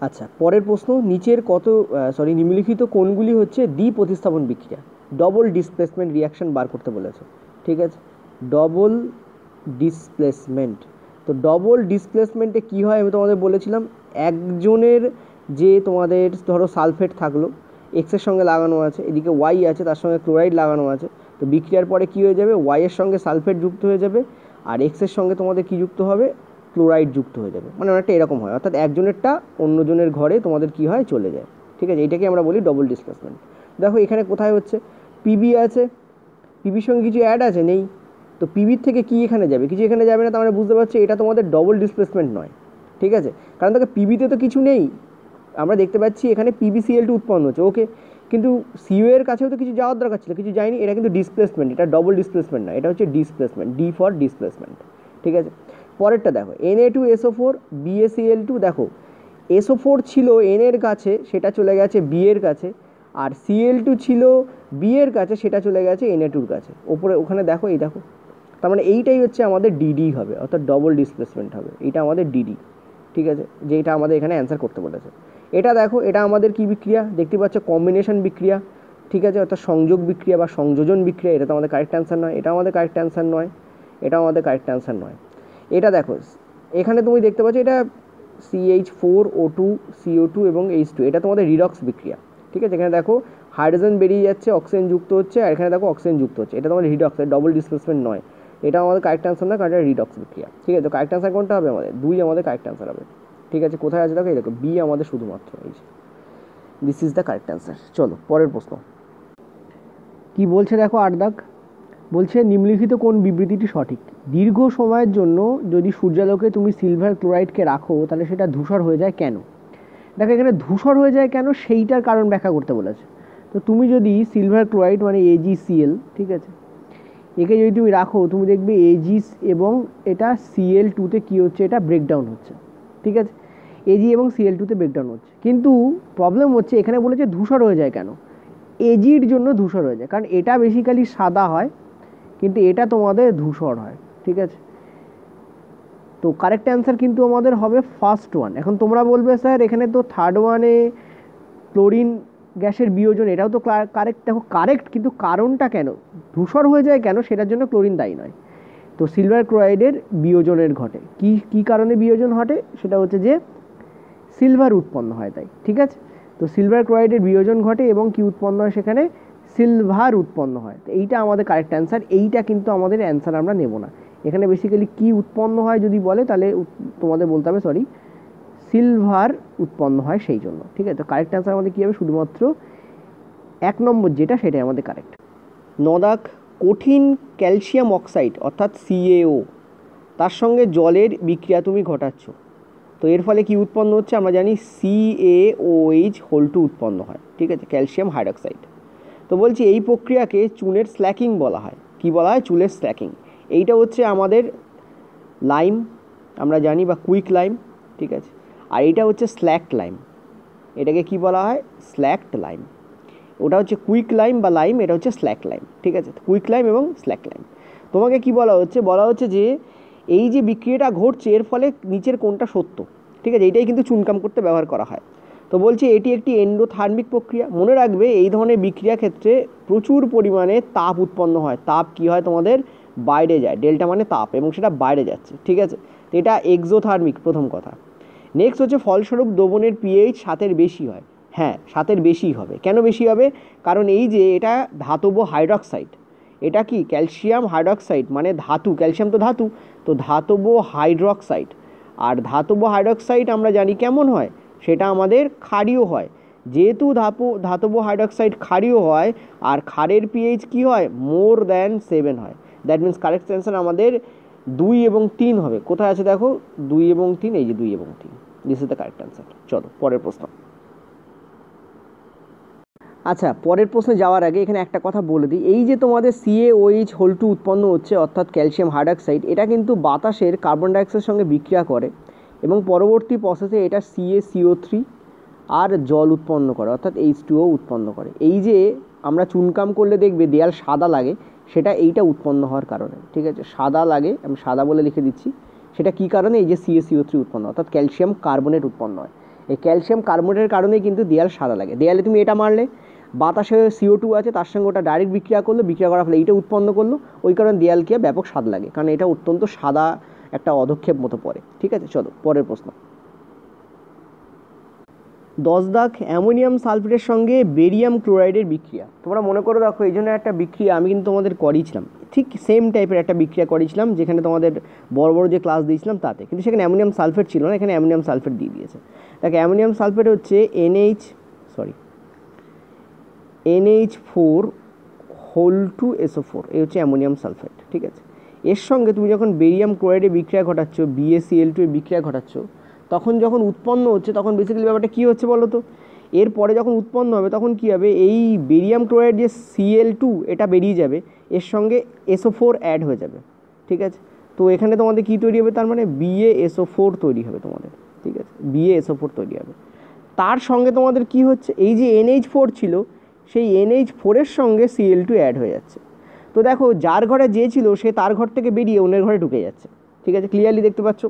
আচ্ছা, পরের প্রশ্ন, নিচের নিম্নলিখিত কোনগুলি হচ্ছে দ্বি প্রতিস্থাপন বিক্রিয়া, ডবল ডিসপ্লেসমেন্ট রিয়াকশন বার করতে বলেছে, ঠিক আছে, ডবল ডিসপ্লেসমেন্ট। তো ডবল ডিসপ্লেসমেন্টে কী হয় আমি তোমাদের বলেছিলাম, একজনের যে তোমাদের ধরো সালফেট থাকলো, এক্সের সঙ্গে লাগানো আছে, এদিকে ওয়াই আছে, তার সঙ্গে ক্লোরাইড লাগানো আছে, তো বিক্রিয়ার পরে কী হয়ে যাবে, ওয়াইয়ের সঙ্গে সালফেট যুক্ত হয়ে যাবে, আর এক্সের সঙ্গে তোমাদের কী যুক্ত হবে, ক্লোরাইড যুক্ত হয়ে যাবে, মানে অনেকটা এরকম হয়, অর্থাৎ একজনেরটা অন্যজনের ঘরে তোমাদের কী হয় চলে যায়, ঠিক আছে, এইটাকে আমরা বলি ডবল ডিসপ্লেসমেন্ট। দেখো এখানে কোথায় হচ্ছে, পিবি আছে, পিবির সঙ্গে কিছু অ্যাড আছে নেই, তো পিবির থেকে কি এখানে যাবে, কিছু এখানে যাবে না, তো আমরা বুঝতে পারছি এটা তোমাদের ডবল ডিসপ্লেসমেন্ট নয়, ঠিক আছে, কারণ দেখো পিবিতে তো কিছু নেই, আমরা দেখতে পাচ্ছি এখানে PbCl2 উৎপন্ন হচ্ছে, ওকে, কিন্তু সিও এর কাছেও তো কিছু যাওয়ার দরকার ছিল, কিছু যায়নি, এটা কিন্তু ডিসপ্লেসমেন্ট, এটা ডবল ডিসপ্লেসমেন্ট না, এটা হচ্ছে ডিসপ্লেসমেন্ট, ডি ফর ডিসপ্লেসমেন্ট, ঠিক আছে। পরেরটা দেখো, Na2SO4 BaCl2, দেখো SO4 ছিল N এর কাছে, সেটা চলে গেছে B এর কাছে, আর Cl2 ছিল B এর কাছে, সেটা চলে গেছে Na2-র কাছে, ওপরে ওখানে দেখো, এই দেখো, তার মানে এইটাই হচ্ছে আমাদের ডিডি হবে, অর্থাৎ ডবল ডিসপ্লেসমেন্ট হবে, এটা আমাদের ডিডি, ঠিক আছে, যেটা আমাদের এখানে অ্যান্সার করতে বলেছে। এটা দেখো, এটা আমাদের কি বিক্রিয়া দেখতে পাচ্ছ, কম্বিনেশন বিক্রিয়া, ঠিক আছে, অর্থাৎ সংযোগ বিক্রিয়া বা সংযোজন বিক্রিয়া, এটা তো আমাদের কারেক্ট অ্যান্সার নয়, এটা আমাদের কারেক্ট অ্যান্সার নয়, এটা আমাদের কারেক্ট অ্যান্সার নয়। এটা দেখো, এখানে তুমি দেখতে পাচ্ছ এটা CH4O2 CO2 এবং H2, এটা তোমাদের রিডক্স বিক্রিয়া, ঠিক আছে, এখানে দেখো হাইড্রোজেন বেরিয়ে যাচ্ছে, অক্সিজেন যুক্ত হচ্ছে, আর এখানে দেখো অক্সিজেন যুক্ত হচ্ছে, এটা তোমাদের রিডক্স, ডবল ডিসপ্লেসমেন্ট নয়, এটা আমাদের কারেক্ট অ্যান্সার না, কারণ এটা রিডক্স বিক্রিয়া, ঠিক আছে। তো কারেক্ট অ্যান্সার কোনটা হবে আমাদের, 2 আমাদের কারেক্ট অ্যান্সার হবে, ঠিক আছে। কোথায় আছে দেখো, এই দেখো বি আমাদের শুধুমাত্র, এই যে this is the correct answer. চলো পরের প্রশ্ন কি বলছে দেখো, 8 দাগ বলছে নিম্নলিখিত কোন বিবৃতিটি সঠিক, দীর্ঘ সময়ের জন্য যদি সূর্যালোকে তুমি সিলভার ক্লোরাইডকে রাখো তাহলে সেটা ধূসর হয়ে যায় কেন। দেখো এখানে ধূসর হয়ে যায় কেন সেইটার কারণ ব্যাখ্যা করতে বলেছে। তো তুমি যদি সিলভার ক্লোরাইড মানে AgCl, ঠিক আছে, একে যদি তুমি রাখো, তুমি দেখবে Ag এবং এটা Cl2-তে কী হচ্ছে, এটা ব্রেকডাউন হচ্ছে, ঠিক আছে, Ag এবং Cl2-তে ব্রেকডাউন হচ্ছে, কিন্তু প্রবলেম হচ্ছে এখানে বলেছে ধূসর হয়ে যায় কেন, Agর জন্য ধূসর হয়ে যায়, কারণ এটা বেসিক্যালি সাদা হয়, কিন্তু এটা তোমাদের ধূসর হয়, ঠিক আছে। তো কারেক্ট অ্যান্সার কিন্তু আমাদের হবে ফার্স্ট ওয়ান। এখন তোমরা বলবে স্যার এখানে তো থার্ড ওয়ানে ক্লোরিন গ্যাসের বিয়োজন, এটাও তো কারেক্ট, দেখো কারেক্ট, কিন্তু কারণটা কেন ধূসর হয়ে যায় কেন সেটার জন্য ক্লোরিন দায়ী নয়। তো সিলভার ক্লোরাইডের বিয়োজনের ঘটে, কি কারণে বিয়োজন ঘটে, সেটা হচ্ছে যে সিলভার উৎপন্ন হয় তাই, ঠিক আছে। তো সিলভার ক্লোরাইডের বিয়োজন ঘটে এবং কি উৎপন্ন হয়, সেখানে সিলভার উৎপন্ন হয়, তো এইটা আমাদের কারেক্ট অ্যান্সার, এইটা কিন্তু আমাদের অ্যান্সার আমরা নেব না। এখানে বেসিক্যালি কি উৎপন্ন হয় যদি বলে তাহলে তোমাদের বলতে হবে সিলভার উৎপন্ন হয় সেই জন্য, ঠিক আছে। তো কারেক্ট অ্যান্সার আমাদের কী হবে, শুধুমাত্র 1 নম্বর যেটা সেটাই আমাদের কারেক্ট। 9 দাগ, কঠিন ক্যালসিয়াম অক্সাইড অর্থাৎ CaO তার সঙ্গে জলের বিক্রিয়া তুমি ঘটাচ্ছ, তো এর ফলে কি উৎপন্ন হচ্ছে, আমরা জানি CaOH2 উৎপন্ন হয়, ঠিক আছে, ক্যালসিয়াম হাইড্রক্সাইড। তো বলছি এই প্রক্রিয়াকে চুনের স্ল্যাকিং বলা হয়, কি বলা হয়, চুনের স্ল্যাকিং। এইটা হচ্ছে আমাদের লাইম আমরা জানি, বা কুইক লাইম, ঠিক আছে, আর এইটা হচ্ছে স্ল্যাকড লাইম, এটাকে কি বলা হয়, স্ল্যাকড লাইম। ওটা হচ্ছে কুইক লাইম বা লাইম, এটা হচ্ছে স্ল্যাক লাইম, ঠিক আছে, কুইক লাইম এবং স্ল্যাক লাইম। তোমাকে কি বলা হচ্ছে যে এই যে বিক্রিয়াটা ঘটছে এর ফলে নিচের কোনটা সত্য, ঠিক আছে, এইটাই কিন্তু চুনকাম করতে ব্যবহার করা হয়। তো বলছি এটি একটি এন্ডোথার্মিক প্রক্রিয়া, মনে রাখবে এই ধরনের বিক্রিয়া ক্ষেত্রে প্রচুর পরিমাণে তাপ উৎপন্ন হয়, তাপ কি হয় তোমাদের বাইরে যায়, ডেল্টা মানে তাপ, এবং সেটা বাইরে যাচ্ছে, ঠিক আছে। তো এটা এক্সোথার্মিক, প্রথম কথা। নেক্সট হচ্ছে ফলস্বরূপ দ্রবণের pH 7-এর বেশি হয়, হ্যাঁ 7-এর বেশি হবে, কেন বেশি হবে, কারণ এই যে এটা ধাতব হাইড্রক্সাইড, এটা কি ক্যালসিয়াম হাইড্রক্সাইড মানে ধাতু, ক্যালসিয়াম তো ধাতু, তো ধাতব হাইড্রক্সাইড, আর ধাতব হাইড্রক্সাইড আমরা জানি কেমন হয়, সেটা আমাদের ক্ষারীয় হয়, যেহেতু ধাতব হাইড্রক্সাইড ক্ষারীয় হয় আর ক্ষারের pH কি হয়, মোর দ্যান 7 হয়, দ্যাট মিনস কারেক্ট অ্যান্সার আমাদের 2 এবং 3 হবে। কোথায় আছে দেখো 2 এবং 3, এই যে 2 এবং 3, this is the correct answer. চলো পরের প্রশ্ন। আচ্ছা, পরের প্রশ্নে যাওয়ার আগে এখানে একটা কথা বলে দিই, এই যে তোমাদের CaOH উৎপন্ন হচ্ছে অর্থাৎ ক্যালসিয়াম হাইড্রক্সাইড, এটা কিন্তু বাতাসের কার্বন ডাইঅক্সাইডের সঙ্গে বিক্রিয়া করে এবং পরবর্তী প্রসেসে এটা CaCO3 আর জল উৎপন্ন করে অর্থাৎ H2O উৎপন্ন করে। এই যে আমরা চুনকাম করলে দেখবে দেয়াল সাদা লাগে, সেটা এইটা উৎপন্ন হওয়ার কারণে, ঠিক আছে, সাদা লাগে, আমি সাদা বলে লিখে দিচ্ছি, সেটা কী কারণে, এই যে CaCO3 উৎপন্ন অর্থাৎ ক্যালসিয়াম কার্বনেট উৎপন্ন হয়, এই ক্যালসিয়াম কার্বনেটের কারণেই কিন্তু দেয়াল সাদা লাগে। দেয়ালে তুমি এটা মারলে বাতাসে CO2 আছে, তার সঙ্গে ওটা ডাইরেক্ট বিক্রিয়া করলো, বিক্রিয়া করার ফলে এইটা উৎপন্ন করলো, ওই কারণে দেয়ালকে ব্যাপক স্বাদ লাগে, কারণ এটা অত্যন্ত সাদা একটা অধক্ষেপ মতো পড়ে। ঠিক আছে, চলো পরের প্রশ্ন। 10 দাগ, অ্যামোনিয়াম সালফেটের সঙ্গে বেরিয়াম ক্লোরাইডের বিক্রিয়া। তোমরা মনে করো, দেখো এই জন্য একটা বিক্রিয়া আমি কিন্তু তোমাদের করিয়েছিলাম, ঠিক সেম টাইপের একটা বিক্রিয়া করিয়েছিলাম যেখানে তোমাদের বড় বড় যে ক্লাস দিয়েছিলাম তাতে, কিন্তু সেখানে অ্যামোনিয়াম সালফেট ছিল না, এখানে অ্যামোনিয়াম সালফেট দিয়ে দিয়েছে। দেখো অ্যামোনিয়াম সালফেট হচ্ছে NH4 এই হচ্ছে অ্যামোনিয়াম সালফেট। ঠিক আছে, এর সঙ্গে তুমি যখন বেরিয়াম ক্লোরাইডে বিক্রিয়া ঘটাচ্ছ, BaCl2 এর বিক্রিয়া ঘটাচ্ছ, তখন যখন উৎপন্ন হচ্ছে তখন বেসিক্যালি ব্যাপারটা কী হচ্ছে বলো তো, এরপরে যখন উৎপন্ন হবে তখন কী হবে, এই বেরিয়াম ক্লোরাইড যে Cl2 এটা বেরিয়ে যাবে, এর সঙ্গে SO4 অ্যাড হয়ে যাবে। ঠিক আছে, তো এখানে তোমাদের কী তৈরি হবে, তার মানে BaSO4 তৈরি হবে তোমাদের। ঠিক আছে, BaSO4 তৈরি হবে। তার সঙ্গে তোমাদের কি হচ্ছে, এই যে NH4 ছিল, সেই NH4 এর সঙ্গে Cl2 অ্যাড হয়ে যাচ্ছে। তো দেখো যার ঘরে যে ছিল সে তার ঘর থেকে বেরিয়ে অন্যের ঘরে ঢুকে যাচ্ছে। ঠিক আছে, ক্লিয়ারলি দেখতে পাচ্ছ?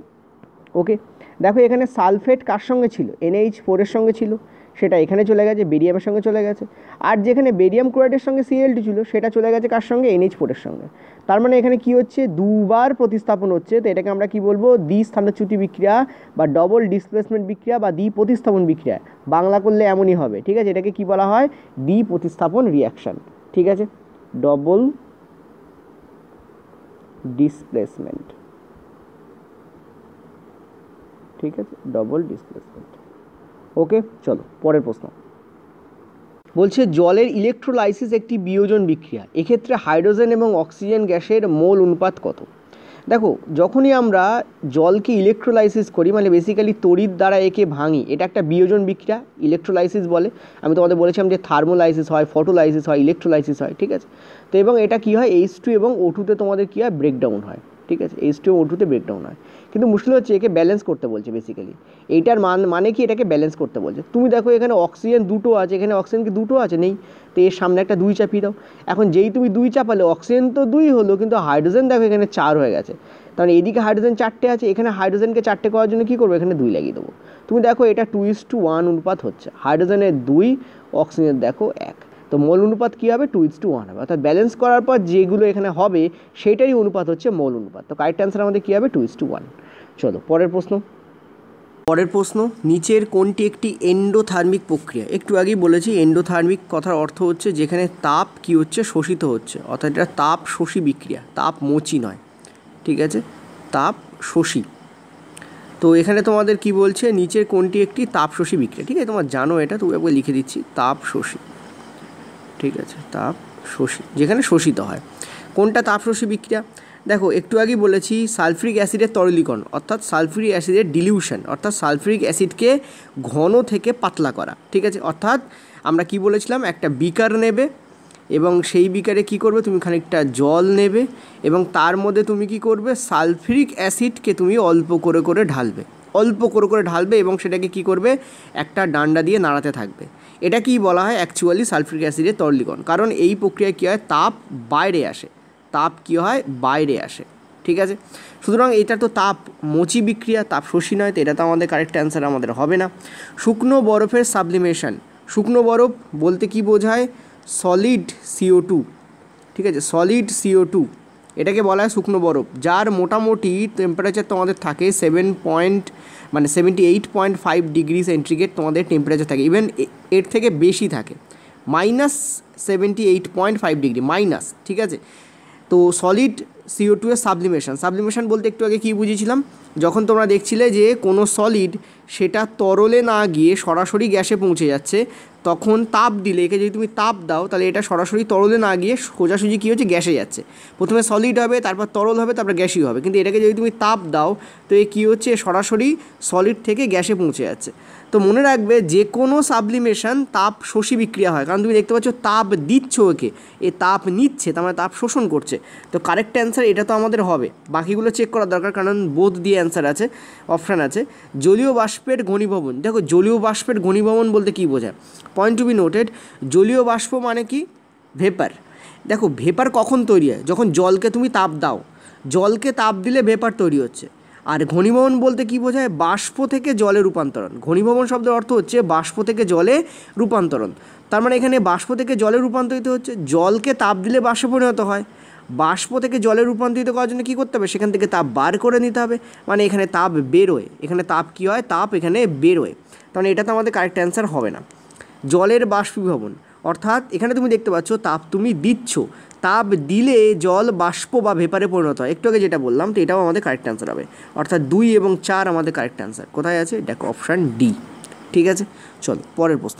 ওকে, দেখো এখানে সালফেট কার সঙ্গে ছিল, NH4 এর সঙ্গে ছিল, সেটা এখানে চলে গেছে, বেরিয়ামের সঙ্গে চলে গেছে। আর যেখানে বেরিয়াম ক্লোরাইডের সঙ্গে Cl2 ছিল, সেটা চলে গেছে কার সঙ্গে, NH4 এর সঙ্গে। তার মানে এখানে কি হচ্ছে, দুবার প্রতিস্থাপন হচ্ছে। তো এটাকে আমরা কি বলবো, দ্বিস্থানচ্যুতি বিক্রিয়া বা ডবল ডিসপ্লেসমেন্ট বিক্রিয়া বা দ্বি প্রতিস্থাপন বিক্রিয়া, বাংলা করলে এমনই হবে। ঠিক আছে, এটাকে কি বলা হয়, দ্বি প্রতিস্থাপন রিয়াকশান। ঠিক আছে, ডবল ডিসপ্লেসমেন্ট। ঠিক আছে, ডবল ডিসপ্লেসমেন্ট। ওকে, চলো পরের প্রশ্ন। বলছে জলের ইলেকট্রোলাইসিস একটি বিয়োজন বিক্রিয়া, এক্ষেত্রে হাইড্রোজেন এবং অক্সিজেন গ্যাসের মোল অনুপাত কত? দেখো যখনই আমরা জলকে ইলেকট্রোলাইসিস করি, মানে বেসিক্যালি তড়িৎ দ্বারা একে ভাঙি, এটা একটা বিয়োজন বিক্রিয়া, ইলেকট্রোলাইসিস বলে। আমি তোমাদের বলেছিলাম যে থার্মোলাইসিস হয়, ফটোলাইসিস হয়, ইলেকট্রোলাইসিস হয়। ঠিক আছে, তো এবং এটা কী হয়, H2 এবং O2তে তোমাদের কী হয়, ব্রেকডাউন হয়। ঠিক আছে, H2 এবং O2তে ব্রেকডাউন হয়, কিন্তু মুশকিল হচ্ছে একে ব্যালেন্স করতে বলছে বেসিক্যালি। এইটার মানে কি, এটাকে ব্যালেন্স করতে বলছে। তুমি দেখো এখানে অক্সিজেন দুটো আছে, এখানে অক্সিজেন কি দুটো আছে, নেই, তো এর সামনে একটা 2 চাপিয়ে দাও। এখন যেই তুমি 2 চাপালে অক্সিজেন তো 2 হলো, কিন্তু হাইড্রোজেন দেখো এখানে 4 হয়ে গেছে। তাহলে এদিকে হাইড্রোজেন 4টে আছে, এখানে হাইড্রোজেনকে 4টে করার জন্য কী করবো, এখানে 2 লাগিয়ে দেবো। তুমি দেখো এটা 2:1 অনুপাত হচ্ছে, হাইড্রোজেনের 2, অক্সিজেনের দেখো 1, তো মোল অনুপাত কী হবে, 2:1 হবে। অর্থাৎ ব্যালেন্স করার পর যেগুলো এখানে হবে সেইটারই অনুপাত হচ্ছে মোল অনুপাত। তো কারেক্ট অ্যান্সার আমাদের কী হবে, 2:1। চলো পরের প্রশ্ন। পরের প্রশ্ন, নিচের কোনটি একটি এন্ডোথার্মিক প্রক্রিয়া? একটু আগেই বলেছি এন্ডোথার্মিক কথার অর্থ হচ্ছে যেখানে তাপ কি হচ্ছে, শোষিত হচ্ছে, অর্থাৎ এটা তাপ শোষী বিক্রিয়া, তাপ মোচী নয়। ঠিক আছে, তাপ শোষী। তো এখানে তোমাদের কি বলছে, নিচের কোনটি একটি তাপ শোষী বিক্রিয়া? ঠিক আছে, তোমার জানো এটা, তবু একবার লিখে দিচ্ছি, তাপ শোষী। ঠিক আছে, তাপ শোষী, যেখানে শোষিত হয়। কোনটা তাপ শোষী বিক্রিয়া? দেখো একটু আগেই বলেছি সালফ্রিক অ্যাসিডের তরলীকরণ, অর্থাৎ সালফ্রিক অ্যাসিডের ডিলিউশন, অর্থাৎ সালফ্রিক অ্যাসিডকে ঘন থেকে পাতলা করা। ঠিক আছে, অর্থাৎ আমরা কি বলেছিলাম, একটা বিকার নেবে এবং সেই বিকারে কি করবে, তুমি খানিকটা জল নেবে এবং তার মধ্যে তুমি কি করবে, সালফ্রিক অ্যাসিডকে তুমি অল্প করে করে ঢালবে এবং সেটাকে কি করবে, একটা ডান্ডা দিয়ে নাড়াতে থাকবে। এটা কি বলা হয়, অ্যাকচুয়ালি সালফ্রিক অ্যাসিডের তরলীকরণ। কারণ এই প্রক্রিয়ায় কী হয়, তাপ বাইরে আসে, তাপ কী হয়, বাইরে আসে। ঠিক আছে, সুতরাং এটা তো তাপ মোচী বিক্রিয়া, তাপ শোষী নয়, তো এটা তো আমাদের কারেক্ট অ্যান্সার আমাদের হবে না। শুকনো বরফের সাবলিমেশন, শুকনো বরফ বলতে কি বোঝায়, সলিড CO2। ঠিক আছে, সলিড CO2 এটাকে বলা হয় শুকনো বরফ, যার মোটামুটি টেম্পারেচার তোমাদের থাকে 78.5 ডিগ্রি সেন্টিগ্রেড তোমাদের টেম্পারেচার থাকে, ইভেন এর থেকে বেশি থাকে, -78.5 ডিগ্রি মাইনাস। ঠিক আছে, তো সলিড CO2 এর সাবলিমেশন বলতে একটু আগে কী বুঝিয়েছিলাম, যখন তোমরা দেখছিলে যে কোনো সলিড সেটা তরলে না গিয়ে সরাসরি গ্যাসে পৌঁছে যাচ্ছে, তখন তাপ দিলে, একে যদি তুমি তাপ দাও তাহলে এটা সরাসরি তরলে না গিয়ে সোজাসুজি কী হচ্ছে, গ্যাসে যাচ্ছে। প্রথমে সলিড হবে, তারপর তরল হবে, তারপর গ্যাসই হবে। কিন্তু এটাকে যদি তুমি তাপ দাও তো এ কী হচ্ছে, সরাসরি সলিড থেকে গ্যাসে পৌঁছে যাচ্ছে। তো মনে রাখবে যে কোনো সাবলিমেশন তাপ শোষী বিক্রিয়া হয়, কারণ তুমি দেখতে পাচ্ছ তাপ দিচ্ছ ওকে, এ তাপ নিচ্ছে, তার মানে তাপ শোষণ করছে। তো কারেক্ট অ্যান্সার এটা তো আমাদের হবে। বাকিগুলো চেক করার দরকার, কারণ বোধ দিয়ে অ্যান্সার আছে, অপশান আছে। জলীয় বাষ্পের ঘনীভবন, দেখো জলীয় বাষ্পের ঘনীভবন বলতে কী বোঝায়, পয়েন্ট টু বি নোটেড। জলীয় বাষ্প মানে কি, ভেপার। দেখো ভেপার কখন তৈরি হয়, যখন জলকে তুমি তাপ দাও, জলকে তাপ দিলে ভেপার তৈরি হচ্ছে। আর ঘনীভবন বলতে কী বোঝায়, বাষ্প থেকে জলে রূপান্তরণ। ঘনীভবন শব্দের অর্থ হচ্ছে বাষ্প থেকে জলে রূপান্তরণ। তার মানে এখানে বাষ্প থেকে জলে রূপান্তরিত হচ্ছে, জলকে তাপ দিলে বাষ্পে পরিণত হয়। বাষ্প থেকে জলে রূপান্তরিত করার জন্য কী করতে হবে, সেখান থেকে তাপ বার করে নিতে হবে, মানে এখানে তাপ বেরোয়, এখানে তাপ কী হয়, তাপ এখানে বেরোয়। তাহলে এটা তো আমাদের কারেক্ট অ্যান্সার হবে না। জলের বাষ্পীভবন, অর্থাৎ এখানে তুমি দেখতে পাচ্ছ তাপ তুমি দিচ্ছ, তাপ দিলে জল বাষ্প বা ভেপারে পরিণত হয়, একটু আগে যেটা বললাম। তো এটাও আমাদের কারেক্ট অ্যান্সার হবে, অর্থাৎ 2 এবং 4 আমাদের কারেক্ট অ্যান্সার। কোথায় আছে, দেখো অপশান ডি। ঠিক আছে, চলো পরের প্রশ্ন।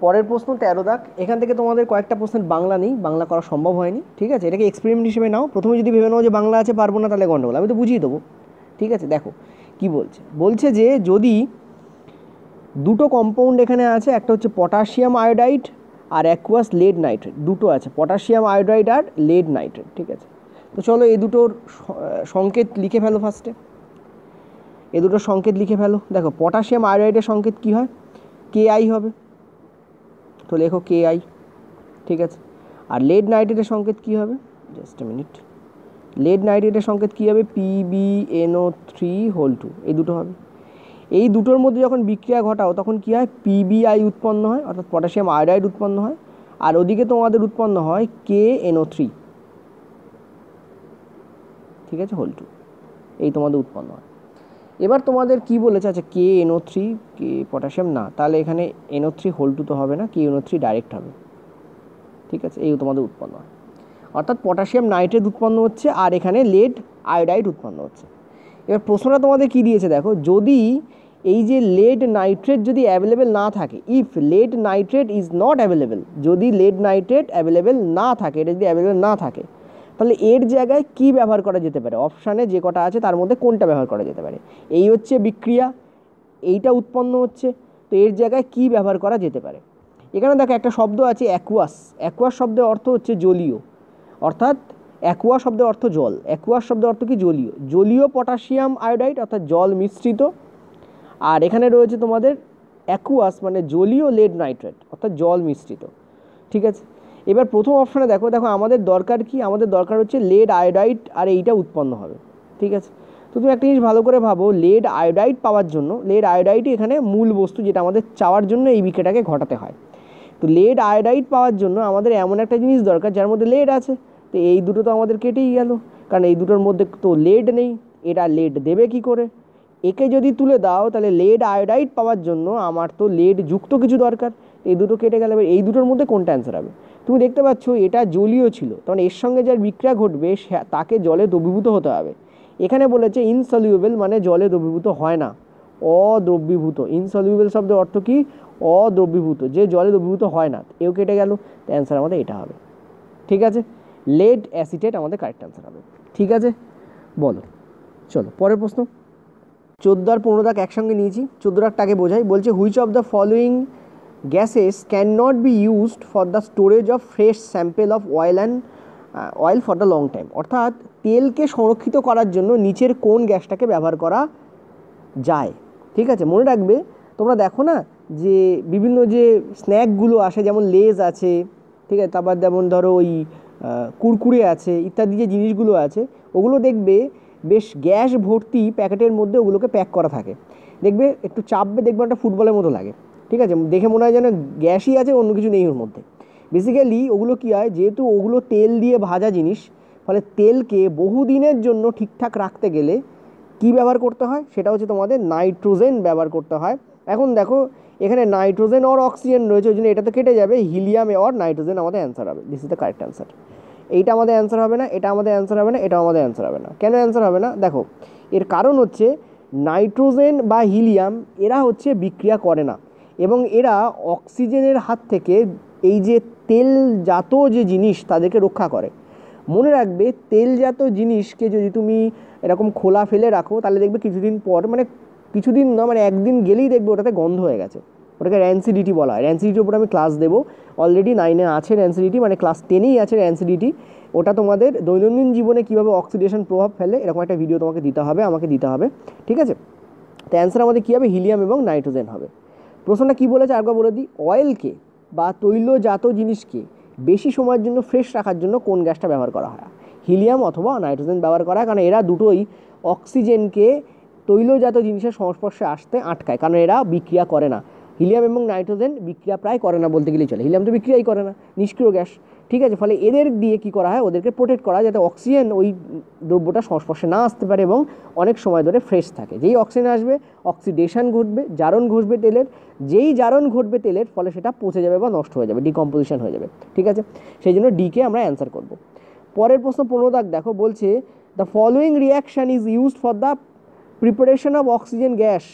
পরের প্রশ্ন 13 দাগ। এখান থেকে তোমাদের কয়েকটা প্রশ্নের বাংলা নেই, বাংলা করা সম্ভব হয়নি। ঠিক আছে, এটাকে এক্সপেরিমেন্ট হিসেবে নাও। প্রথমে যদি ভেবে নাও যে বাংলা আছে পারবো না, তাহলে গন্ডগোল, আমি তো বুঝিয়ে দেবো। ঠিক আছে, দেখো কি বলছে, বলছে যে যদি দুটো কম্পাউন্ড এখানে আছে, একটা হচ্ছে পটাশিয়াম আয়োডাইড আর অ্যাকুয়াস লেড নাইট্রেট, দুটো আছে, পটাশিয়াম আয়োডাইড আর লেড নাইট্রেট। ঠিক আছে, তো চলো এই দুটোর সংকেত লিখে ফেলো। ফার্স্টে এই দুটোর সংকেত লিখে ফেলো। দেখো পটাশিয়াম আয়োডাইডের সংকেত কী হয়, KI হবে, তো লেখো KI। ঠিক আছে, আর লেড নাইট্রেটের সংকেত কী হবে, জাস্ট এ মিনিট, লেড নাইট্রেটের সংকেত কী হবে, PbNO3 এই দুটো হবে। এই দুটোর মধ্যে যখন বিক্রিয়া ঘটাও তখন কী হয়, PbI উৎপন্ন হয়, অর্থাৎ পটাশিয়াম আয়োডাইড উৎপন্ন হয়, আর ওদিকে তোমাদের উৎপন্ন হয় KNO3। ঠিক আছে, হোল 2 এই তোমাদের উৎপন্ন হয়। এবার তোমাদের কি বলেছে, আচ্ছা KNO3, কে পটাশিয়াম না, তাহলে এখানে NO3 হোল 2 তো হবে না, KNO3 ডাইরেক্ট হবে। ঠিক আছে, এই তোমাদের উৎপন্ন হয়, অর্থাৎ পটাশিয়াম নাইট্রেট উৎপন্ন হচ্ছে আর এখানে লেড আয়োডাইড উৎপন্ন হচ্ছে। এবার প্রশ্নটা তোমাদের কী দিয়েছে দেখো, যদি এই যে লেড নাইট্রেট যদি অ্যাভেলেবেল না থাকে, if lead nitrate is not available, যদি লেড নাইট্রেট অ্যাভেলেবেল না থাকে, এটা যদি অ্যাভেলেবেল না থাকে, তাহলে এর জায়গায় কি ব্যবহার করা যেতে পারে, অপশানে যে কটা আছে তার মধ্যে কোনটা ব্যবহার করা যেতে পারে। এই হচ্ছে বিক্রিয়া, এইটা উৎপন্ন হচ্ছে, তো এর জায়গায় কি ব্যবহার করা যেতে পারে। এখানে দেখো একটা শব্দ আছে অ্যাকুয়াস, অ্যাকুয়াস শব্দের অর্থ হচ্ছে জলীয়, অর্থাৎ অ্যাকুয়া শব্দের অর্থ জল, অ্যাকুয়াস শব্দের অর্থ কি, জলীয়, জলীয় পটাশিয়াম আয়োডাইড অর্থাৎ জল মিশ্রিত। আর এখানে রয়েছে তোমাদের অ্যাকুয়াস মানে জলীয় লেড নাইট্রেট অর্থাৎ জল মিশ্রিত। ঠিক আছে, এবার প্রথম অপশানে দেখো, দেখো আমাদের দরকার কি, আমাদের দরকার হচ্ছে লেড আয়োডাইড আর এইটা উৎপন্ন হবে। ঠিক আছে, তো তুমি একটা জিনিস ভালো করে ভাবো, লেড আয়োডাইড পাওয়ার জন্য, লেড আয়োডাইডই এখানে মূল বস্তু যেটা আমাদের চাওয়ার জন্য এই বিক্রিয়াটাকে ঘটাতে হয়। তো লেড আয়োডাইড পাওয়ার জন্য আমাদের এমন একটা জিনিস দরকার যার মধ্যে লেড আছে। তো এই দুটো তো আমাদের কেটেই গেল, কারণ এই দুটোর মধ্যে তো লেড নেই, এরা লেড দেবে কি করে। একে যদি তুলে দাও তাহলে লেড আয়োডাইড পাওয়ার জন্য আমার তো লেড যুক্ত কিছু দরকার, এই দুটো কেটে গেলে এই দুটোর মধ্যে কোনটা অ্যান্সার হবে। তুমি দেখতে পাচ্ছ এটা জলীয় ছিল, তখন এর সঙ্গে যার বিক্রিয়া ঘটবে তাকে জলে দ্রবীভূত হতে হবে। এখানে বলেছে ইনসলিউবেল মানে জলে দ্রবীভূত হয় না, অদ্রবীভূত। ইনসলিউবেল শব্দের অর্থ কি, অদ্রবীভূত, যে জলে দ্রবীভূত হয় না, এও কেটে গেল, তো অ্যান্সার আমাদের এটা হবে। ঠিক আছে, লেড অ্যাসিটেট আমাদের কারেক্ট অ্যান্সার হবে। ঠিক আছে, বলো, চলো পরের প্রশ্ন। 14 আর 15 দাগ একসঙ্গে নিয়েছি, 14 দাগটাকে বোঝাই। বলছে which of the following gases can not be used for the storage of fresh sample of oil for the long time, অর্থাৎ তেলকে সংরক্ষিত করার জন্য নিচের কোন গ্যাসটাকে ব্যবহার করা যায়। ঠিক আছে, মনে রাখবে তোমরা দেখো না যে বিভিন্ন যে স্ন্যাকগুলো আসে, যেমন লেজ আছে, ঠিক আছে, তারপর যেমন ধরো ওই কুরকুরে আছে ইত্যাদি যে জিনিসগুলো আছে, ওগুলো দেখবে বেশ গ্যাস ভর্তি প্যাকেটের মধ্যে ওগুলোকে প্যাক করা থাকে। দেখবে একটু চাপবে, দেখবে একটা ফুটবলের মতো লাগে। ঠিক আছে, দেখে মনে হয় যেন গ্যাসই আছে, অন্য কিছু নেই ওর মধ্যে। বেসিক্যালি ওগুলো কী হয়, যেহেতু ওগুলো তেল দিয়ে ভাজা জিনিস, ফলে তেলকে বহুদিনের জন্য ঠিকঠাক রাখতে গেলে কী ব্যবহার করতে হয়, সেটা হচ্ছে তোমাদের নাইট্রোজেন ব্যবহার করতে হয়। এখন দেখো এখানে নাইট্রোজেন অর অক্সিজেন রয়েছে, ওই জন্য এটা তো কেটে যাবে, হিলিয়াম অর নাইট্রোজেন আমাদের অ্যান্সার হবে। This is the correct answer. এইটা আমাদের অ্যান্সার হবে না, এটা আমাদের অ্যান্সার হবে না, এটাও আমাদের অ্যান্সার হবে না। কেন অ্যান্সার হবে না, দেখো এর কারণ হচ্ছে নাইট্রোজেন বা হিলিয়াম এরা হচ্ছে বিক্রিয়া করে না, এবং এরা অক্সিজেনের হাত থেকে এই যে তেলজাত যে জিনিস তাদেরকে রক্ষা করে। মনে রাখবে তেলজাত জিনিসকে যদি তুমি এরকম খোলা ফেলে রাখো তাহলে দেখবে কিছুদিন পর, মানে কিছুদিন না, মানে একদিন গেলেই দেখবে ওটাতে গন্ধ হয়ে গেছে। ওটাকে র্যান্সিডিটি বলা হয়। র্যান্সিডিটির উপর আমি ক্লাস দেবো, অলরেডি 9-এ আছে র্যান্সিডিটি, মানে ক্লাস 10-এই আছে র্যান্সিডিটি। ওটা তোমাদের দৈনন্দিন জীবনে কীভাবে অক্সিডেশন প্রভাব ফেলে এরকম একটা ভিডিও তোমাকে দিতে হবে, আমাকে দিতে হবে, ঠিক আছে? তো অ্যান্সার আমাদের কী হবে? হিলিয়াম এবং নাইট্রোজেন হবে। প্রশ্নটা কী বলেছে আরেকবার বলে দিই, অয়েলকে বা তৈলজাত জিনিসকে বেশি সময়ের জন্য ফ্রেশ রাখার জন্য কোন গ্যাসটা ব্যবহার করা হয়? হিলিয়াম অথবা নাইট্রোজেন ব্যবহার করা হয়, কারণ এরা দুটোই অক্সিজেনকে তৈলজাত জিনিসের সংস্পর্শে আসতে আটকায়, কারণ এরা বিক্রিয়া করে না। হিলিয়াম এবং নাইট্রোজেন বিক্রিয়া প্রায় করে না বলতে গেলেই চলে, হিলিয়াম তো বিক্রিয়াই করে না, নিষ্ক্রিয় গ্যাস, ঠিক আছে? ফলে এদের দিয়ে কী করা হয়, ওদেরকে প্রোটেক্ট করা হয় যাতে অক্সিজেন ওই দ্রব্যটা সংস্পর্শে না আসতে পারে এবং অনেক সময় ধরে ফ্রেশ থাকে। যেই অক্সিজেন আসবে অক্সিডেশন ঘটবে, জারণ ঘটবে তেলের, যেই জারণ ঘটবে তেলের ফলে সেটা পচে যাবে বা নষ্ট হয়ে যাবে, ডিকম্পোজিশন হয়ে যাবে, ঠিক আছে? সেই জন্য ডিকে আমরা অ্যান্সার করব। পরের প্রশ্ন 15 দাগ দেখো, বলছে the following reaction is used for the preparation of oxygen gas.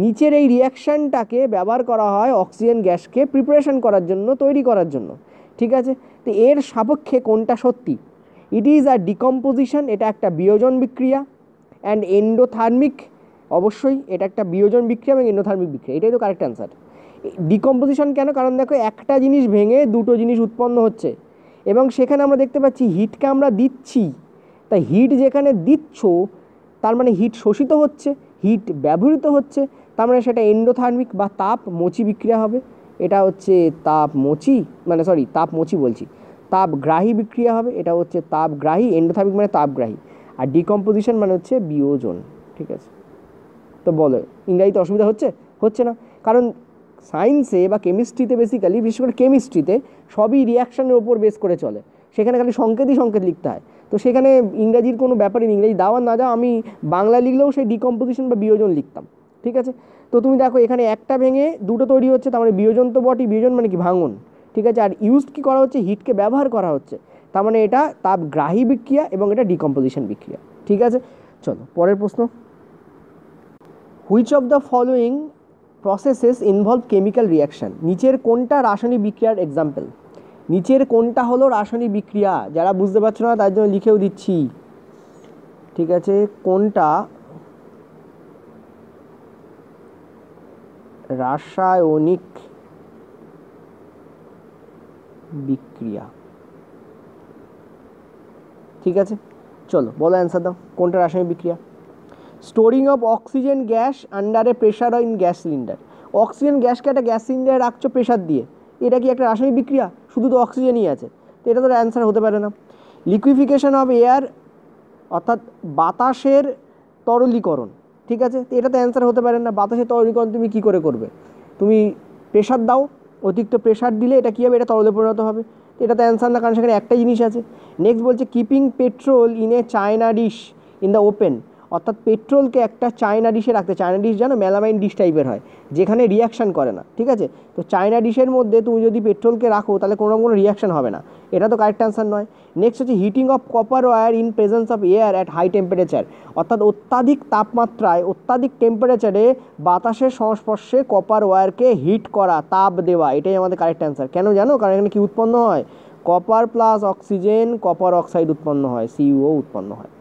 নিচের এই রিয়াকশানটাকে ব্যবহার করা হয় অক্সিজেন গ্যাসকে প্রিপারেশন করার জন্য, তৈরি করার জন্য, ঠিক আছে? তো এর সাপেক্ষে কোনটা সত্যি? ইট ইজ আ ডিকম্পোজিশন, এটা একটা বিয়োজন বিক্রিয়া, অ্যান্ড এন্ডোথার্মিক, অবশ্যই এটা একটা বিয়োজন বিক্রিয়া এবং এন্ডোথার্মিক বিক্রিয়া, এটাই তো কারেক্ট অ্যান্সার। ডিকম্পোজিশন কেন? কারণ দেখো একটা জিনিস ভেঙে দুটো জিনিস উৎপন্ন হচ্ছে এবং সেখানে আমরা দেখতে পাচ্ছি হিটকে আমরা দিচ্ছি, তাই হিট যেখানে দিচ্ছ তার মানে হিট শোষিত হচ্ছে, হিট ব্যবহৃত হচ্ছে, তার মানে সেটা এন্ডোথার্মিক বা তাপমোচী বিক্রিয়া হবে। এটা হচ্ছে তাপমোচী, মানে সরি তাপমোচী বলছি, তাপগ্রাহী বিক্রিয়া হবে, এটা হচ্ছে তাপগ্রাহী। এন্ডোথার্মিক মানে তাপগ্রাহী, আর ডিকম্পোজিশন মানে হচ্ছে বিয়োজন, ঠিক আছে? তো বলো ইংরাজিতে অসুবিধা হচ্ছে? হচ্ছে না, কারণ সায়েন্সে বা কেমিস্ট্রিতে, বেসিক্যালি বিশেষ করে কেমিস্ট্রিতে সবই রিয়াকশানের ওপর বেস করে চলে, সেখানে খালি সংকেতই সংকেত লিখতে হয়। তো সেখানে ইংরাজির কোনো ব্যাপারই নেই, ইংরাজি দাও আর না দাও আমি বাংলা লিখলেও সেই ডিকম্পোজিশন বা বিয়োজন লিখতাম, ঠিক আছে? তো তুমি দেখো এখানে একটা ভেঙে দুটো তৈরি হচ্ছে, তার মানে বিয়োজন তো বটেই, বিয়োজন মানে কি? ভাঙন, ঠিক আছে? আর ইউজড কী করা হচ্ছে? হিটকে ব্যবহার করা হচ্ছে, তার মানে এটা তাপগ্রাহী বিক্রিয়া এবং এটা ডিকম্পোজিশন বিক্রিয়া, ঠিক আছে? চলো পরের প্রশ্ন, which of the following processes involve chemical reaction? নিচের কোনটা রাসায়নিক বিক্রিয়ার এক্সাম্পল? নিচের কোনটা হলো রাসায়নিক বিক্রিয়া? যারা বুঝতে পারছো না তার জন্য লিখেও দিচ্ছি, ঠিক আছে? কোনটা রাসায়নিক বিক্রিয়া, ঠিক আছে? চলো বলো অ্যান্সার দাও, কোনটা রাসায়নিক বিক্রিয়া? Storing of oxygen gas under a pressure in gas cylinder. Oxygen গ্যাসকে একটা গ্যাস সিলিন্ডারে রাখছো প্রেশার দিয়ে, এটা কি একটা রাসায়নিক বিক্রিয়া? শুধু তো অক্সিজেনই আছে, তো এটা তো অ্যান্সার হতে পারে না। লিকুইফিকেশন অফ এয়ার, অর্থাৎ বাতাসের তরলীকরণ, ঠিক আছে? তো এটা তো অ্যান্সার হতে পারে না। বাতাসের তরলীকরণ তুমি কী করে করবে? তুমি প্রেশার দাও, অতিরিক্ত প্রেশার দিলে এটা কী হবে? এটা তরলে পরিণত হবে, তো এটা তো অ্যান্সার না, কারণ সেখানে একটাই জিনিস আছে। নেক্সট বলছে keeping petrol in a China dish in the open, অর্থাৎ পেট্রোলকে একটা চায়না ডিশে রাখতে, চায়না ডিশ জানো মেলামাইন ডিশ টাইপের হয় যেখানে রিয়াকশান করে না, ঠিক আছে? তো চায়না ডিশের মধ্যে তুমি যদি পেট্রোলকে রাখো তাহলে কোনো রিয়াকশান হবে না, এটা তো কারেক্ট অ্যান্সার নয়। নেক্সট হচ্ছে heating of copper wire in presence of air at high temperature, অর্থাৎ অত্যাধিক তাপমাত্রায় অত্যাধিক টেম্পারেচারে বাতাসের সংস্পর্শে কপার ওয়্যারকে হিট করা, তাপ দেওয়া, এটাই আমাদের কারেক্ট অ্যান্সার। কেন জানো? কারণ এখানে কি উৎপন্ন হয়? Copper plus oxygen, copper oxide উৎপন্ন হয়, সিইও উৎপন্ন হয়।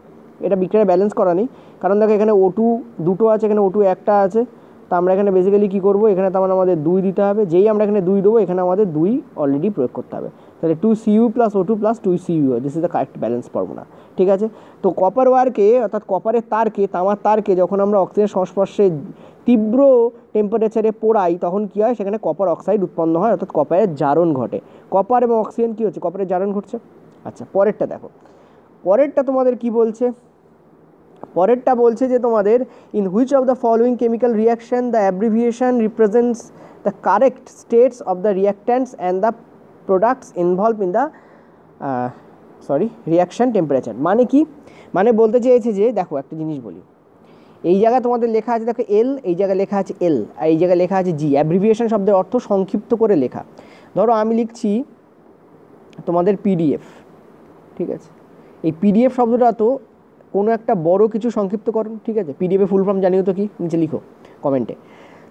এটা বিক্রিয়া ব্যালেন্স করা নেই, কারণ দেখো এখানে O2 দুটো আছে, এখানে O2 একটা আছে, তো আমরা এখানে বেসিক্যালি কী করবো? এখানে তো আমাদের 2 দিতে হবে, যেই আমরা এখানে 2 দেবো এখানে আমাদের 2 অলরেডি প্রয়োগ করতে হবে, তাহলে 2Cu plus O2 plus 2Cu, this is the correct balance formula, ঠিক আছে? তো কপার ওয়্যারকে, অর্থাৎ কপারের তারকে, তামার তারকে যখন আমরা অক্সিজেনের সংস্পর্শে তীব্র টেম্পারেচারে পোড়াই তখন কী হয়? সেখানে কপার অক্সাইড উৎপন্ন হয়, অর্থাৎ কপারের জারণ ঘটে। কপার এবং অক্সিজেন কী হচ্ছে? কপারের জারণ ঘটছে। আচ্ছা পরেরটা দেখো, পরেরটা তোমাদের কি বলছে? পরেরটা বলছে যে তোমাদের in which of the following chemical reaction the abbreviation represents the correct states of the রিয়াক্ট্যান্টস and the products involve in the reaction temperature. মানে কি? মানে বলতে চেয়েছে যে দেখো একটা জিনিস বলি, এই জায়গায় তোমাদের লেখা আছে দেখো এল, এই জায়গায় লেখা আছে এল, আর এই জায়গায় লেখা আছে জি। অ্যাব্রিভিয়েশন শব্দের অর্থ সংক্ষিপ্ত করে লেখা। ধরো আমি লিখছি তোমাদের পিডিএফ, ঠিক আছে? এই পিডিএফ শব্দটা তো কোনো একটা বড় কিছু সংক্ষিপ্তকরণ, ঠিক আছে? পিডিএফে ফুল ফর্ম জানিও তো কি? নিচে লিখো কমেন্টে।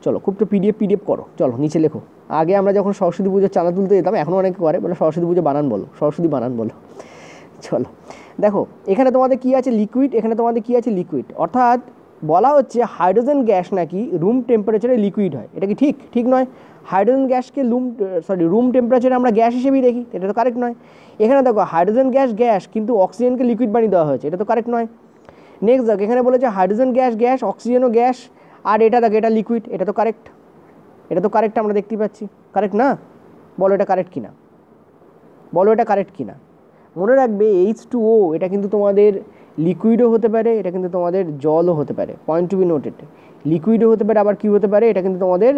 চলো খুব তো পিডিএফ করো, চলো নিচে লেখো। আগে আমরা যখন সরস্বতী পুজোর চাঁদা তুলতে যেতাম, এখনও অনেকে করে, বলে সরস্বতী পুজো বানান বলো, সরস্বতী বানান বলো। চলো দেখো এখানে তোমাদের কী আছে, লিকুইড, এখানে তোমাদের কী আছে, লিকুইড। অর্থাৎ বলা হচ্ছে হাইড্রোজেন গ্যাস নাকি রুম টেম্পারেচারে লিকুইড হয়। এটা কি ঠিক? ঠিক নয়। হাইড্রোজেন গ্যাসকে রুম টেম্পারেচারে আমরা গ্যাস হিসেবেই দেখি, এটা তো কারেক্ট নয়। এখানে দেখো হাইড্রোজেন গ্যাস কিন্তু অক্সিজেনকে লিকুইড বানিয়ে দেওয়া হয়েছে, এটা তো কারেক্ট নয়। নেক্সট দেখো এখানে বলেছে হাইড্রোজেন গ্যাস, অক্সিজেনও গ্যাস, আর এটা দেখো এটা লিকুইড, এটা তো কারেক্ট, এটা তো কারেক্ট আমরা দেখতেই পাচ্ছি, কারেক্ট না? বলো এটা কারেক্ট কিনা, বলো এটা কারেক্ট কিনা। মনে রাখবে H2O এটা কিন্তু তোমাদের লিকুইডও হতে পারে, এটা কিন্তু তোমাদের জলও হতে পারে, পয়েন্ট টু বি নোটেড। লিকুইডও হতে পারে, আবার কী হতে পারে, এটা কিন্তু তোমাদের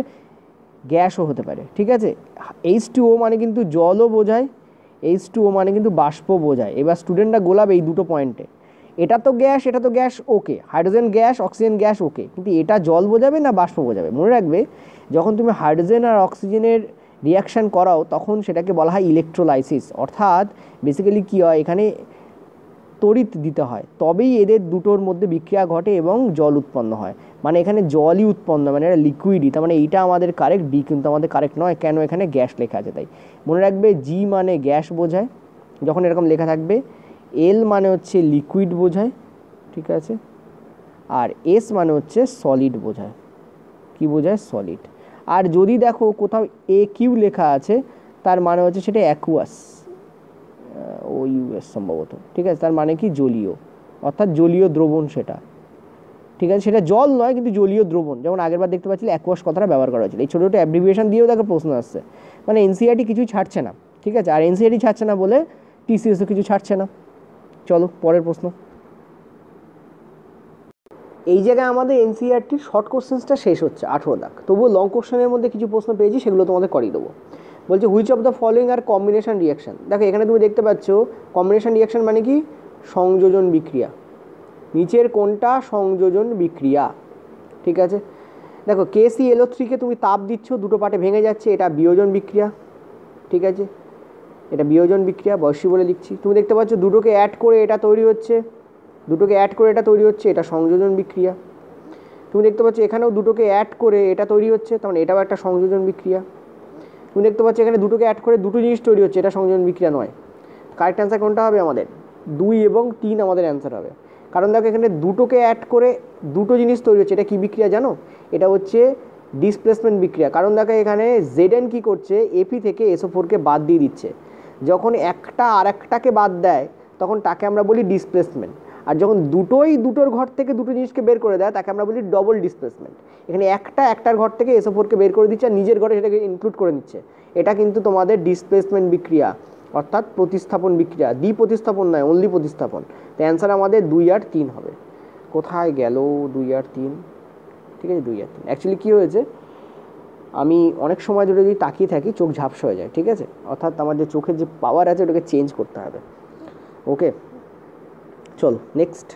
গ্যাসও হতে পারে, ঠিক আছে? H2O মানে কিন্তু জলও বোঝায়, H2O মানে কিন্তু বাষ্প বোঝায়। এবার স্টুডেন্টরা গোলাবে এই দুটো পয়েন্টে, এটা তো গ্যাস, এটা তো গ্যাস, ওকে, হাইড্রোজেন গ্যাস, অক্সিজেন গ্যাস, ওকে, কিন্তু এটা জল বোঝাবে না বাষ্প বোঝাবে? মনে রাখবে যখন তুমি হাইড্রোজেন আর অক্সিজেনের রিয়াকশান করাও তখন সেটাকে বলা হয় ইলেকট্রোলাইসিস। অর্থাৎ বেসিক্যালি কী হয়, এখানে তড়িৎ দিতে হয়, তবেই এদের দুটোর মধ্যে বিক্রিয়া ঘটে এবং জল উৎপন্ন হয়। মানে এখানে জলই উৎপন্ন, মানে এটা লিকুইডই, তার মানে এইটা আমাদের কারেক্ট, ডি কিন্তু আমাদের কারেক্ট নয়। কেন? এখানে গ্যাস লেখা আছে তাই। মনে রাখবে জি মানে গ্যাস বোঝায় যখন এরকম লেখা থাকবে, এল মানে হচ্ছে লিকুইড বোঝায়, ঠিক আছে, আর এস মানে হচ্ছে সলিড বোঝায়। কি বোঝায়? সলিড। আর যদি দেখো কোথাও এ কিউ লেখা আছে, তার মানে হচ্ছে সেটা অ্যাকুয়াস, ও ইউএস সম্ভবত, ঠিক আছে, তার মানে কি জলীয়, অর্থাৎ জলীয় দ্রবণ সেটা, ঠিক আছে, সেটা জল নয় কিন্তু জলীয় দ্রবণ। যেমন আগেরবার দেখতে পাচ্ছিলে অ্যাকুয়াস কথাটা ব্যবহার করা হয়েছিল। এই ছোটো ছোটো অ্যাব্রিভিয়েশন দিয়েও দেখো প্রশ্ন আসছে, মানে এনসিইআরটি কিছুই ছাড়ছে না, ঠিক আছে, আর এনসিইআরটি ছাড়ছে না বলে টিসিএসও কিছু ছাড়ছে না। চলো পরের প্রশ্ন। এই জায়গায় আমাদের এনসিইআরটির শর্ট কোশ্চেন্সটা শেষ হচ্ছে, 18 দাগ। তবুও লং কোশ্চেনের মধ্যে কিছু প্রশ্ন পেয়েছি, সেগুলো তোমাদের করিয়ে দেবো। বলছে which of the following R combination reaction. দেখো এখানে তুমি দেখতে পাচ্ছ কম্বিনেশন রিয়াকশান মানে কি, সংযোজন বিক্রিয়া। নিচের কোনটা সংযোজন বিক্রিয়া, ঠিক আছে? দেখো KClO3কে তুমি তাপ দিচ্ছ, দুটো পার্টে ভেঙে যাচ্ছে, এটা বিয়োজন বিক্রিয়া, ঠিক আছে, এটা বিয়োজন বিক্রিয়া, বয়সী বলে লিখছি। তুমি দেখতে পাচ্ছ দুটোকে অ্যাড করে এটা তৈরি হচ্ছে, দুটোকে অ্যাড করে এটা তৈরি হচ্ছে, এটা সংযোজন বিক্রিয়া। তুমি দেখতে পাচ্ছ এখানেও দুটোকে অ্যাড করে এটা তৈরি হচ্ছে, তার মানে এটাও একটা সংযোজন বিক্রিয়া। তুমি দেখতে পাচ্ছ এখানে দুটোকে অ্যাড করে দুটো জিনিস তৈরি হচ্ছে, এটা সংযোজন বিক্রিয়া নয়। কারেক্ট অ্যান্সার কোনটা হবে আমাদের? 2 এবং 3 আমাদের অ্যান্সার হবে। কারণ দেখো এখানে দুটোকে অ্যাড করে দুটো জিনিস তৈরি হচ্ছে, এটা কী বিক্রিয়া জানো? এটা হচ্ছে ডিসপ্লেসমেন্ট বিক্রিয়া। কারণ দেখো এখানে Zn কী করছে, এপি থেকে SO4কে বাদ দিয়ে দিচ্ছে। যখন একটা আর একটাকে বাদ দেয় তখন তাকে আমরা বলি ডিসপ্লেসমেন্ট। আর যখন দুটোর ঘর থেকে দুটো জিনিসকে বের করে দেয় তাকে আমরা বলি ডবল ডিসপ্লেসমেন্ট। এখানে একটার ঘর থেকে SO4কে বের করে দিচ্ছে আর নিজের ঘরে সেটাকে ইনক্লুড করে নিচ্ছে, এটা কিন্তু তোমাদের ডিসপ্লেসমেন্ট বিক্রিয়া, অর্থাৎ প্রতিস্থাপন বিক্রিয়া। প্রতিস্থাপন নয়, অনলি প্রতিস্থাপন। তো অ্যান্সার আমাদের 2 আর 3 হবে। কোথায় গেল 2 আর 3? ঠিক আছে, 2 আর 3। অ্যাকচুয়ালি কী হয়েছে, আমি অনেক সময় ধরে যদি তাকিয়ে থাকি চোখ ঝাপসা হয়ে যায়, ঠিক আছে, অর্থাৎ আমার যে চোখের যে পাওয়ার আছে ওটাকে চেঞ্জ করতে হবে। ওকে চলো নেক্সট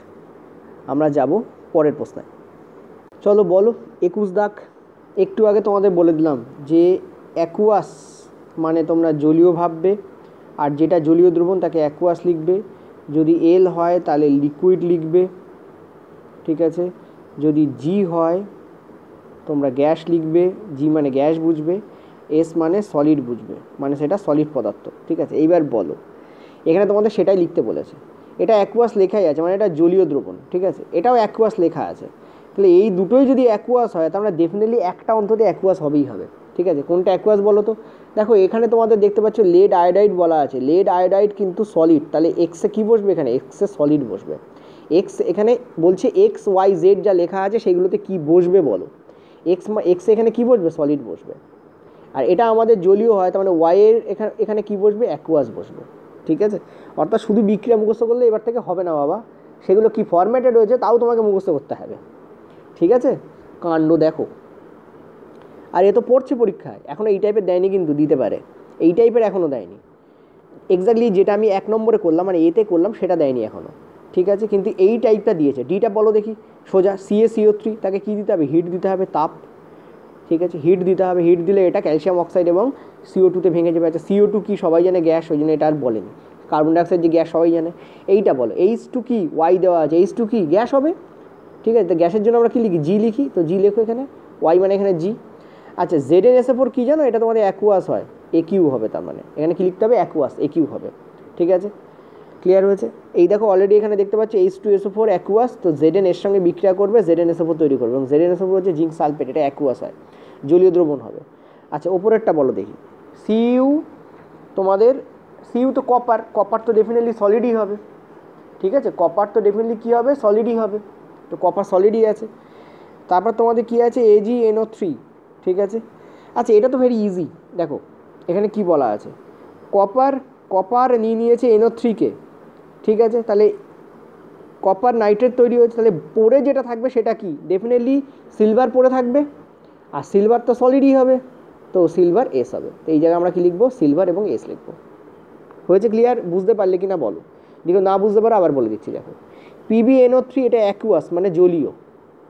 আমরা যাব পরের প্রশ্নে। চলো বলো 21 দাগ। একটু আগে তোমাদের বলে দিলাম যে অ্যাকুয়াস মানে তোমরা জলীয় ভাববে, আর যেটা জলীয় দ্রবণ তাকে অ্যাকুয়াস লিখবে। যদি এল হয় তাহলে লিকুইড লিখবে, ঠিক আছে। যদি জি হয় তোমরা গ্যাস লিখবে, জি মানে গ্যাস বুঝবে, এস মানে সলিড বুঝবে, মানে সেটা সলিড পদার্থ, ঠিক আছে। এইবার বলো, এখানে তোমাদের সেটাই লিখতে বলেছে। এটা অ্যাকুয়াস লেখাই আছে, মানে এটা জলীয় দ্রবণ, ঠিক আছে, এটাও অ্যাকুয়াস লেখা আছে। তাহলে এই দুটোই যদি অ্যাকুয়াস হয় তাহলে ডেফিনেটলি একটা অন্তত অ্যাকুয়াস হবেই হবে, ঠিক আছে। কোনটা অ্যাকুয়াস বলো তো? দেখো এখানে তোমাদের দেখতে পাচ্ছ লেড আয়োডাইড বলা আছে, লেড আয়োডাইড কিন্তু সলিড, তাহলে এক্সে কী বসবে? এখানে এক্সে সলিড বসবে। এক্স এখানে বলছে এক্স ওয়াই জেড যা লেখা আছে সেগুলোতে কি বসবে বলো? এক্স এখানে কী বসবে? সলিড বসবে। আর এটা আমাদের জলীয় হয়, তার মানে ওয়াইয়ের এখানে কী বসবে? অ্যাকুয়াস বসবে, ঠিক আছে। অর্থাৎ শুধু বিক্রিয়া মুখস্থ করলে এবার থেকে হবে না বাবা, সেগুলো কি ফরম্যাটে রয়েছে তাও তোমাকে মুখস্থ করতে হবে, ঠিক আছে। কাণ্ড দেখো, আর এ তো পড়ছে পরীক্ষায়, এখনও এই টাইপের দেয়নি কিন্তু, দিতে পারে, এই টাইপের এখনও দেয়নি। এক্স্যাক্টলি যেটা আমি 1 নম্বরে করলাম মানে এতে করলাম সেটা দেয়নি এখনও, ঠিক আছে, কিন্তু এই টাইপটা দিয়েছে। ডিটা বলো দেখি সোজা, CaCO3 তাকে কী দিতে হবে? হিট দিতে হবে, তাপ, ঠিক আছে, হিট দিতে হবে। হিট দিলে এটা ক্যালসিয়াম অক্সাইড এবং CO2তে ভেঙে যাবে। আচ্ছা CO2 কি সবাই জানে? গ্যাস, ওই জন্য এটা আর বলেনি। কার্বন ডাইঅক্সাইড যে গ্যাস সবাই জানে। এইটা বলো H2 কি? ওয়াই দেওয়া আছে, H2 কি? গ্যাস হবে, ঠিক আছে। তো গ্যাসের জন্য আমরা কী লিখি? জি লিখি, তো জি লেখো এখানে। ওয়াই মানে এখানে জি। আচ্ছা ZnSO4 কী জানো, এটা তোমাদের অ্যাকুয়াস হয়, একিউ হবে, তার মানে এখানে কি লিখতে হবে, অ্যাকুয়াস, একিউ হবে। ঠিক আছে, ক্লিয়ার হয়েছে? এই দেখো অলরেডি এখানে দেখতে পাচ্ছি H2SO4 অ্যাকুয়াস, তো Zn এর সঙ্গে বিক্রিয়া করবে, ZnSO4 তৈরি করবে, এবং ZnSO4 হচ্ছে জিঙ্ক সালফেট, এটা অ্যাকুয়াস হয়, জলীয় দ্রবণ হবে। আচ্ছা ওপরেরটা বলো দেখি, সিইউ তোমাদের, সিইউ তো কপার, কপার তো ডেফিনেটলি সলিডই হবে। ঠিক আছে, কপার তো ডেফিনেটলি কী হবে, সলিডই হবে, তো কপার সলিডই আছে। তারপর তোমাদের কী আছে, AgNO3। ঠিক আছে, আচ্ছা এটা তো ভেরি ইজি, দেখো এখানে কি বলা আছে, কপার, কপার নিয়েছে NO3-কে। ঠিক আছে, তাহলে কপার নাইট্রেট তৈরি হয়েছে, তাহলে পরে যেটা থাকবে সেটা কি, ডেফিনেটলি সিলভার পরে থাকবে, আর সিলভার তো সলিডই হবে, তো সিলভার এস হবে। তো এই জায়গায় আমরা কি লিখবো, সিলভার এবং এস লিখবো। হয়েছে ক্লিয়ার? বুঝতে পারলে কি না বলো, দেখো না বুঝতে পারো আবার বলে দিচ্ছি। দেখো PbNO3 এটা অ্যাকুয়াস মানে জলীয়।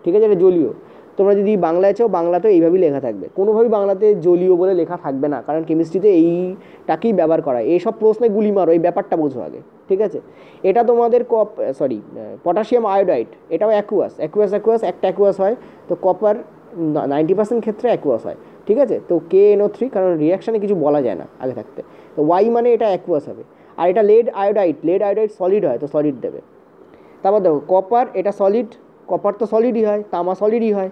ঠিক আছে, এটা জলীয়। তোমরা যদি বাংলায় চাও, বাংলাতেও এইভাবেই লেখা থাকবে, কোনোভাবেই বাংলাতে জলীয় বলে লেখা থাকবে না, কারণ কেমিস্ট্রিতে এইটাকেই ব্যবহার করা হয়। এইসব প্রশ্নে গুলি মারো, এই ব্যাপারটা বোঝো আগে। ঠিক আছে, এটা তোমাদের পটাশিয়াম আয়োডাইড, এটাও অ্যাকুয়াস, অ্যাকুয়াস একটা অ্যাকুয়াস হয়, তো কপার 90% ক্ষেত্রে অ্যাকুয়াস হয়। ঠিক আছে, তো KNO3, কারণ রিয়াকশানে কিছু বলা যায় না আগে থাকতে, তো ওয়াই মানে এটা অ্যাকুয়াস হবে। আর এটা লেড আয়োডাইড সলিড হয়, তো সলিড দেবে। তারপর দেখো কপার, এটা সলিড, কপার তো সলিডই হয়, তামা সলিডই হয়।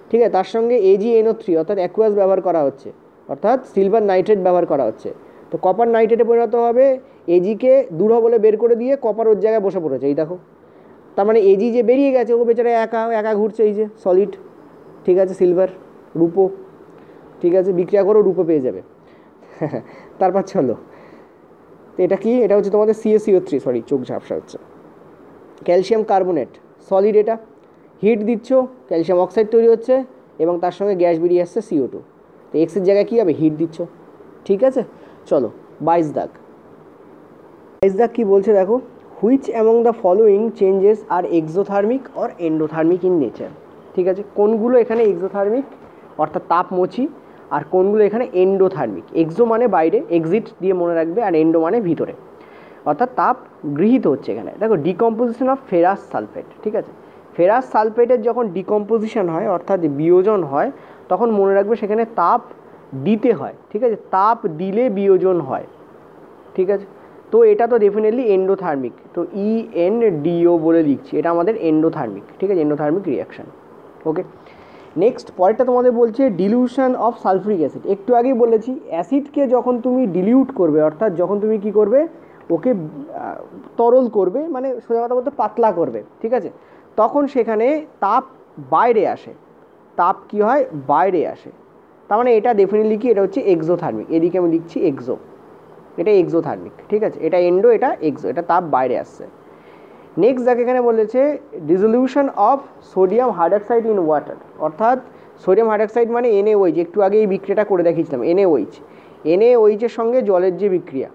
ঠিক আছে, তার সঙ্গে AgNO3 অর্থাৎ অ্যাকুয়াস ব্যবহার করা হচ্ছে, অর্থাৎ সিলভার নাইট্রেট ব্যবহার করা হচ্ছে, তো কপার নাইট্রেটে পরিণত হবে। এজিকে দূর বলে বের করে দিয়ে কপার ওর জায়গায় বসে পড়েছে, এই দেখো, তার মানে এজি যে বেরিয়ে গেছে, ও বেচারা একা একা ঘুরছে, এই যে সলিড। ঠিক আছে, সিলভার, রূপো। ঠিক আছে, বিক্রিয়া করো, রূপো পেয়ে যাবে। তারপর চলো, তো এটা কি, এটা হচ্ছে তোমাদের CaCO3, চোখ ঝাপসা হচ্ছে, ক্যালসিয়াম কার্বনেট, সলিড, এটা হিট দিচ্ছ, ক্যালসিয়াম অক্সাইড তৈরি হচ্ছে, এবং তার সঙ্গে গ্যাস বেরিয়ে আসছে CO2, তো এক্সের জায়গায় কী হবে, হিট দিচ্ছ। ঠিক আছে, চলো 22 দাগ। 22 দাগ কী বলছে দেখো, which among the following changes are exothermic or endothermic in nature. ঠিক আছে, কোনগুলো এখানে এক্সোথার্মিক অর্থাৎ তাপমোচী, আর কোনগুলো এখানে এন্ডোথার্মিক, এক্সো মানে বাইরে, এক্সিট দিয়ে মনে রাখবে, আর এন্ডো মানে ভিতরে, অর্থাৎ তাপ গৃহীত হচ্ছে এখানে। দেখো ডিকম্পোজিশন অফ ফেরাস সালফেট। ঠিক আছে, ফেরাস সালফেটের যখন ডিকম্পোজিশন হয় অর্থাৎ বিয়োজন হয়, তখন মনে রাখবে সেখানে তাপ দিতে হয়। ঠিক আছে, তাপ দিলে বিয়োজন হয়। ঠিক আছে, তো এটা তো ডেফিনেটলি এন্ডোথার্মিক, তো ENDO বলে লিখছি, এটা আমাদের এন্ডোথার্মিক। ঠিক আছে, এন্ডোথার্মিক রিয়াকশান। ওকে, নেক্সট পরেরটা তোমাদের বলছে ডিলিউশন অফ সালফ্রিক অ্যাসিড। একটু আগেই বলেছি, অ্যাসিডকে যখন তুমি ডিলিউট করবে, অর্থাৎ যখন তুমি কি করবে, ওকে তরল করবে, মানে সোজা কথা বলতে পাতলা করবে। ঠিক আছে, তখন সেখানে তাপ বাইরে আসে, তাপ কি হয়, বাইরে আসে, তার মানে এটা ডেফিনেটলি কি, এটা হচ্ছে এক্সোথার্মিক। এদিকে আমি লিখছি এক্সো, এটা এক্সোথার্মিক। ঠিক আছে, এটা এন্ডো, এটা এক্সো, এটা তাপ বাইরে আসছে। নেক্সট যাকে এখানে বলেছে dissolution of sodium hydroxide in water, অর্থাৎ সোডিয়াম হাইড্রক্সাইড মানে NaOH, একটু আগে এই বিক্রিয়াটা করে দেখিয়েছিলাম, NaOH-এর সঙ্গে জলের যে বিক্রিয়া।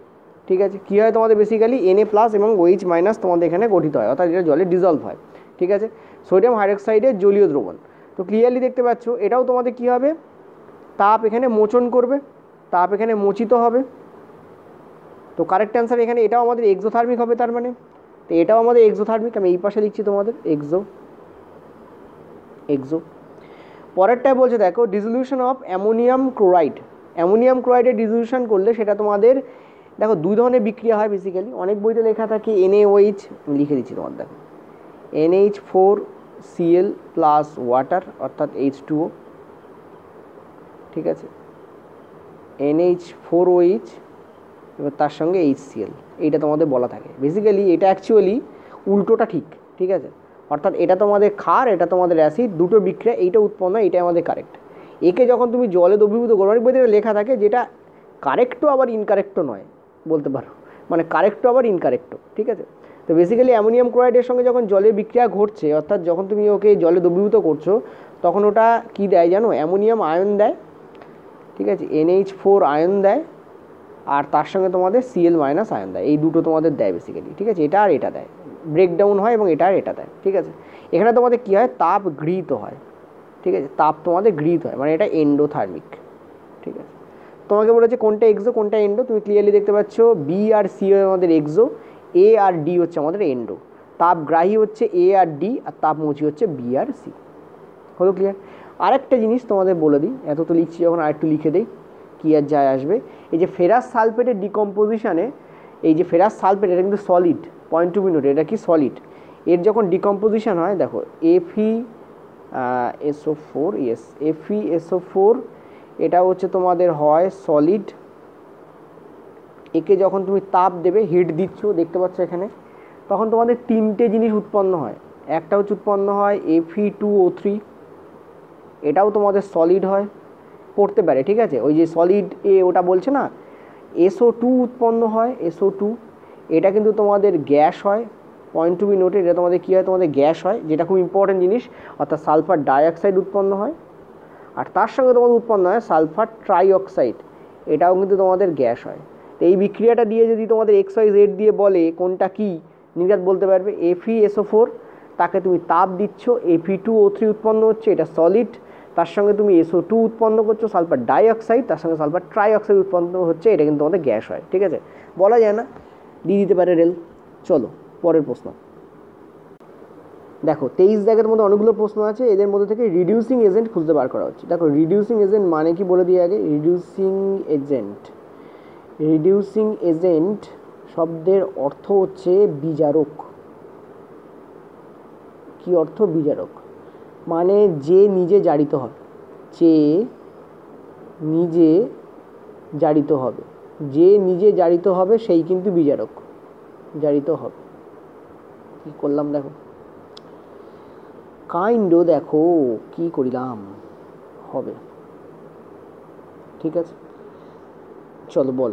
ঠিক আছে, কী হয় তোমাদের বেসিক্যালি Na+ এবং OH- তোমাদের এখানে গঠিত হয়, অর্থাৎ এটা জলে ডিজলভ হয়। ঠিক আছে, সোডিয়াম হাইড্রক্সাইডের জলীয় দ্রবণ, তো ক্লিয়ারলি দেখতে পাচ্ছ এটাও তোমাদের কী হবে, তাপ এখানে মোচন করবে, তাপ এখানে মোচিত হবে, তো কারেক্ট অ্যান্সার এখানে এটাও আমাদের এক্সোথার্মিক হবে, তার মানে তো এটাও আমাদের এক্সোথার্মিক। আমি এই পাশে লিখছি তোমাদের এক্সো। পরেরটায় বলছে দেখো dissolution of ammonium chloride. Ammonium ক্লোরাইডের ডিসলিউশন করলে সেটা তোমাদের, দেখো দুই ধরনের বিক্রিয়া হয় বেসিক্যালি, অনেক বইতে লেখা থাকে NaOH, আমি লিখে দিচ্ছি তোমার, দেখো NH4Cl প্লাস ওয়াটার অর্থাৎ H2O। ঠিক আছে, NH4OH এবার তার সঙ্গে HCl, এইটা তোমাদের বলা থাকে বেসিক্যালি। এটা অ্যাকচুয়ালি উল্টোটা ঠিক। ঠিক আছে, অর্থাৎ এটা তোমাদের ক্ষার, এটা তোমাদের অ্যাসিড, দুটো বিক্রিয়া, এইটা উৎপন্ন হয়, এটাই আমাদের কারেক্ট। একে যখন তুমি জলে দ্রবীভূত করো, অনেক বইতে লেখা থাকে যেটা কারেক্টও আবার ইনকারেক্টও নয়, বলতে পারো, মানে কারেক্টও আবার ইনকারেক্টও। ঠিক আছে, তো বেসিক্যালি অ্যামোনিয়াম ক্লোরাইডের সঙ্গে যখন জলে বিক্রিয়া ঘটছে, অর্থাৎ যখন তুমি ওকে জলে দ্রবীভূত করছো, তখন ওটা কী দেয় জানো, অ্যামোনিয়াম আয়ন দেয়। ঠিক আছে, NH4 আয়ন দেয়, আর তার সঙ্গে তোমাদের Cl- আয়ন দেয়, এই দুটো তোমাদের দেয় বেসিক্যালি। ঠিক আছে, এটা আর এটা দেয়, ব্রেকডাউন হয়, এবং এটা আর এটা দেয়। ঠিক আছে, এখানে তোমাদের কী হয়, তাপ গৃহীত হয়। ঠিক আছে, তাপ তোমাদের গৃহীত হয়, মানে এটা এন্ডোথার্মিক। ঠিক আছে, তোমাকে বলেছে কোনটা এক্সো কোনটা এন্ডো, তুমি ক্লিয়ারলি দেখতে পাচ্ছ B আর C আমাদের এক্সো, A আর D হচ্ছে আমাদের এন্ডো। তাপগ্রাহী হচ্ছে A আর D, আর তাপমোচী হচ্ছে B আর C। হলো ক্লিয়ার? আরেকটা জিনিস তোমাদের বলে দিই, এত তো লিখছি যখন আরেকটু লিখে দিই, কী আর যায় আসবে। এই যে ফেরাস সালফেটের ডিকম্পোজিশনে, এই যে ফেরাস সালফেট এটা কিন্তু solid, point to be note, এটা কি সলিড। এর যখন ডিকম্পোজিশন হয় দেখো FeSO4, ইয়েস FeSO4, এটা হচ্ছে তোমাদের হয় সলিড। একে যখন তুমি তাপ দেবে, হিট দিচ্ছ, দেখতে পাচ্ছ এখানে, তখন তোমাদের তিনটে জিনিস উৎপন্ন হয়। একটা হচ্ছে উৎপন্ন হয় Fe2O3, এটাও তোমাদের সলিড হয়, পড়তে পারে, ঠিক আছে। ওই যে সলিড ওটা বলছে না, SO2 উৎপন্ন হয়, SO2, এটা কিন্তু তোমাদের গ্যাস হয়, পয়েন্ট টু বি নোটেড, এটা তোমাদের কী হয়, তোমাদের গ্যাস হয়, যেটা খুব ইম্পর্টেন্ট জিনিস, অর্থাৎ সালফার ডাইঅক্সাইড উৎপন্ন হয়। আর তার সঙ্গে তোমাদের উৎপন্ন হয় সালফার ট্রাইঅক্সাইড, এটাও কিন্তু তোমাদের গ্যাস হয়। তো এই বিক্রিয়াটা দিয়ে যদি তোমাদের XYZ দিয়ে বলে কোনটা কি, নির্ঘাত বলতে পারবে FeSO4, তাকে তুমি তাপ দিচ্ছ, Fe2O3 উৎপন্ন হচ্ছে, এটা সলিড, তার সঙ্গে তুমি SO2 উৎপন্ন করছো, সালফার ডাইঅক্সাইড, তার সঙ্গে সালফার ট্রাইঅক্সাইড উৎপন্ন হচ্ছে, এটা কিন্তু তোমাদের গ্যাস হয়, ঠিক আছে। বলা যায় না, দিয়ে দিতে পারে রেল। চলো পরের প্রশ্ন দেখো, 23 দাগের মধ্যে অনেকগুলো প্রশ্ন আছে, এদের মধ্যে থেকে রিডিউসিং এজেন্ট খুঁজতে বার করা হচ্ছে। দেখো রিডিউসিং এজেন্ট মানে কি বলে দিয়ে আগে। রিডিউসিং এজেন্ট শব্দের অর্থ হচ্ছে বিজারক। কি অর্থ? বিজারক মানে যে নিজে জারিত হয়, যে নিজে জারিত হবে, যে নিজে জারিত হবে সেই কিন্তু বিজারক, জারিত হবে। কি করলাম দেখো, কাইন্ডও দেখো কি করিলাম, হবে, ঠিক আছে। চলো বল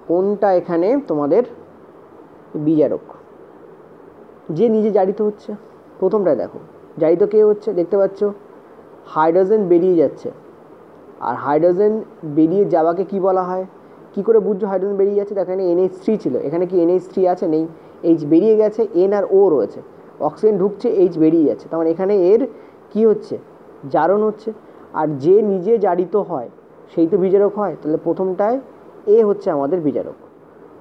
কোনটা এখানে তোমাদের বিজারক, যে নিজে জারিত হচ্ছে। প্রথমটায় দেখো, জারিত কে হচ্ছে, দেখতে পাচ্ছ হাইড্রোজেন বেরিয়ে যাচ্ছে, আর হাইড্রোজেন বেরিয়ে যাওয়াকে কি বলা হয়, কি করে বুঝছো হাইড্রোজেন বেরিয়ে যাচ্ছে? দেখো এখানে NH3 ছিল, এখানে কি NH3 আছে? নেই, H বেরিয়ে গেছে, N আর O রয়েছে, অক্সিজেন ঢুকছে, H বেরিয়ে যাচ্ছে, তার মানে এখানে এর কি হচ্ছে, জারণ হচ্ছে। আর যে নিজে জারিত হয় সেই তো বিজারক হয়, তাহলে প্রথমটায় এ হচ্ছে আমাদের বিজারক।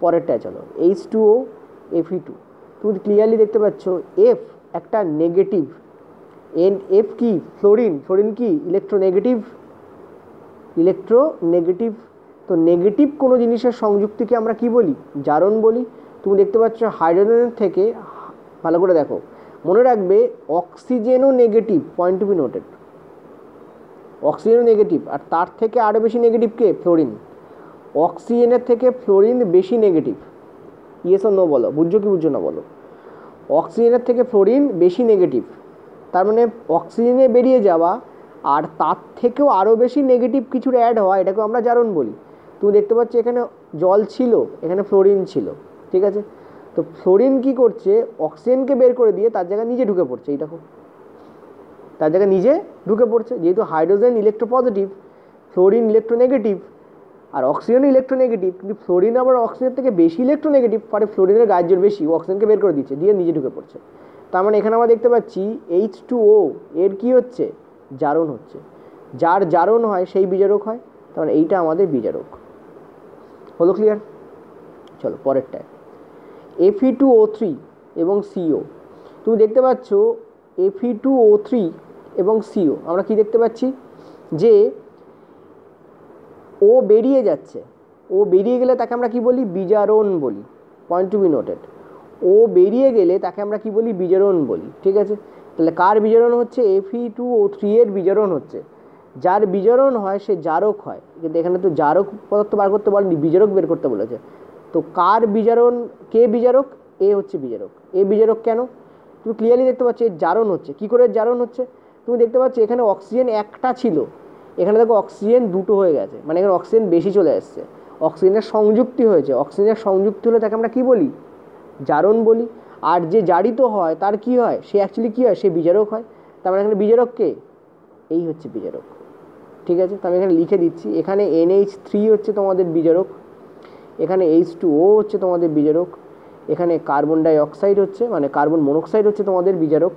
পরেরটায় চলো, H2O Fe2, তুমি ক্লিয়ারলি দেখতে পাচ্ছ F একটা নেগেটিভ, F কি ফ্লোরিন, ফ্লোরিন কি ইলেকট্রোনেগেটিভ। তো নেগেটিভ কোনো জিনিসের সংযুক্তিকে আমরা কি বলি? জারণ বলি। তুমি দেখতে পাচ্ছ হাইড্রোজেনের থেকে, ভালো করে দেখো, মনে রাখবে অক্সিজেনও negative, point to be noted, অক্সিজেনও নেগেটিভ, আর তার থেকে আরও বেশি নেগেটিভ কে? ফ্লোরিন। অক্সিজেনের থেকে ফ্লোরিন বেশি নেগেটিভ, ইয়েস ও নো বলো, বুঝছো কি বুঝছো না বলো। অক্সিজেনের থেকে ফ্লোরিন বেশি নেগেটিভ, তার মানে অক্সিজেনে বেরিয়ে যাওয়া আর তার থেকেও আরও বেশি নেগেটিভ কিছুর অ্যাড হওয়া, এটাকে আমরা জারণ বলি। তুমি দেখতে পাচ্ছ এখানে জল ছিল, এখানে ফ্লোরিন ছিল, ঠিক আছে। তো ফ্লোরিন কি করছে, অক্সিজেনকে বের করে দিয়ে তার জায়গায় নিজে ঢুকে পড়ছে, এই দেখো তার জায়গায় নিজে ঢুকে পড়ছে। যেহেতু হাইড্রোজেন ইলেকট্রোপজিটিভ, ফ্লোরিন ইলেকট্রোনেগেটিভ, আর অক্সিজেনও ইলেকট্রোনেগেটিভ, কিন্তু ফ্লোরিন আবার অক্সিজেনের থেকে বেশি ইলেকট্রোনেগেটিভ, ফলে ফ্লোরিনের গায়ের জোর বেশি, অক্সিজেনকে বের করে দিচ্ছে, দিয়ে নিজে ঢুকে পড়ছে। তার মানে এখানে আমরা দেখতে পাচ্ছি H2O এর কি হচ্ছে, জারণ হচ্ছে, যার জারণ হয় সেই বিজারক হয়, তার মানে এইটা আমাদের বিজারক। হলো ক্লিয়ার? চলো পরেরটায়, Fe2O3 এবং CO, তুমি দেখতে পাচ্ছ Fe2O3 এবং CO, আমরা কি দেখতে পাচ্ছি যে ও বেরিয়ে যাচ্ছে, ও বেরিয়ে গেলে তাকে আমরা কি বলি? বিজারণ বলি, পয়েন্ট টু বি নোটেড। ও বেরিয়ে গেলে তাকে আমরা কি বলি? বিজারণ বলি, ঠিক আছে। তাহলে কার বিজারণ হচ্ছে? Fe2O3 এর বিজারণ হচ্ছে। যার বিজারণ হয় সে জারক হয়, কিন্তু এখানে তো জারক পদার্থ বার করতে বলেনি, বিজারক বের করতে বলেছে। তো কার বিজারণ, কে বিজারক? এ হচ্ছে বিজারক। এ বিজারক কেন? তুমি ক্লিয়ারলি দেখতে পাচ্ছ এর জারণ হচ্ছে। কী করে জারণ হচ্ছে? তুমি দেখতে পাচ্ছ এখানে অক্সিজেন একটা ছিল, এখানে দেখো অক্সিজেন দুটো হয়ে গেছে, মানে এখানে অক্সিজেন বেশি চলে আসছে, অক্সিজেনের সংযুক্তি হয়েছে। অক্সিজেনের সংযুক্তি হলে তাকে আমরা কি বলি? জারণ বলি। আর যে জারিত হয় তার কি হয়? সে অ্যাকচুয়ালি কী হয়? সে বিজারক হয়। তার মানে এখানে বিজারক কে? এই হচ্ছে বিজারক, ঠিক আছে। তো আমি এখানে লিখে দিচ্ছি, এখানে NH3 হচ্ছে তোমাদের বিজারক, এখানে H2O হচ্ছে তোমাদের বিজারক, এখানে কার্বন ডাই অক্সাইড হচ্ছে, মানে কার্বন মনোক্সাইড হচ্ছে তোমাদের বিজারক।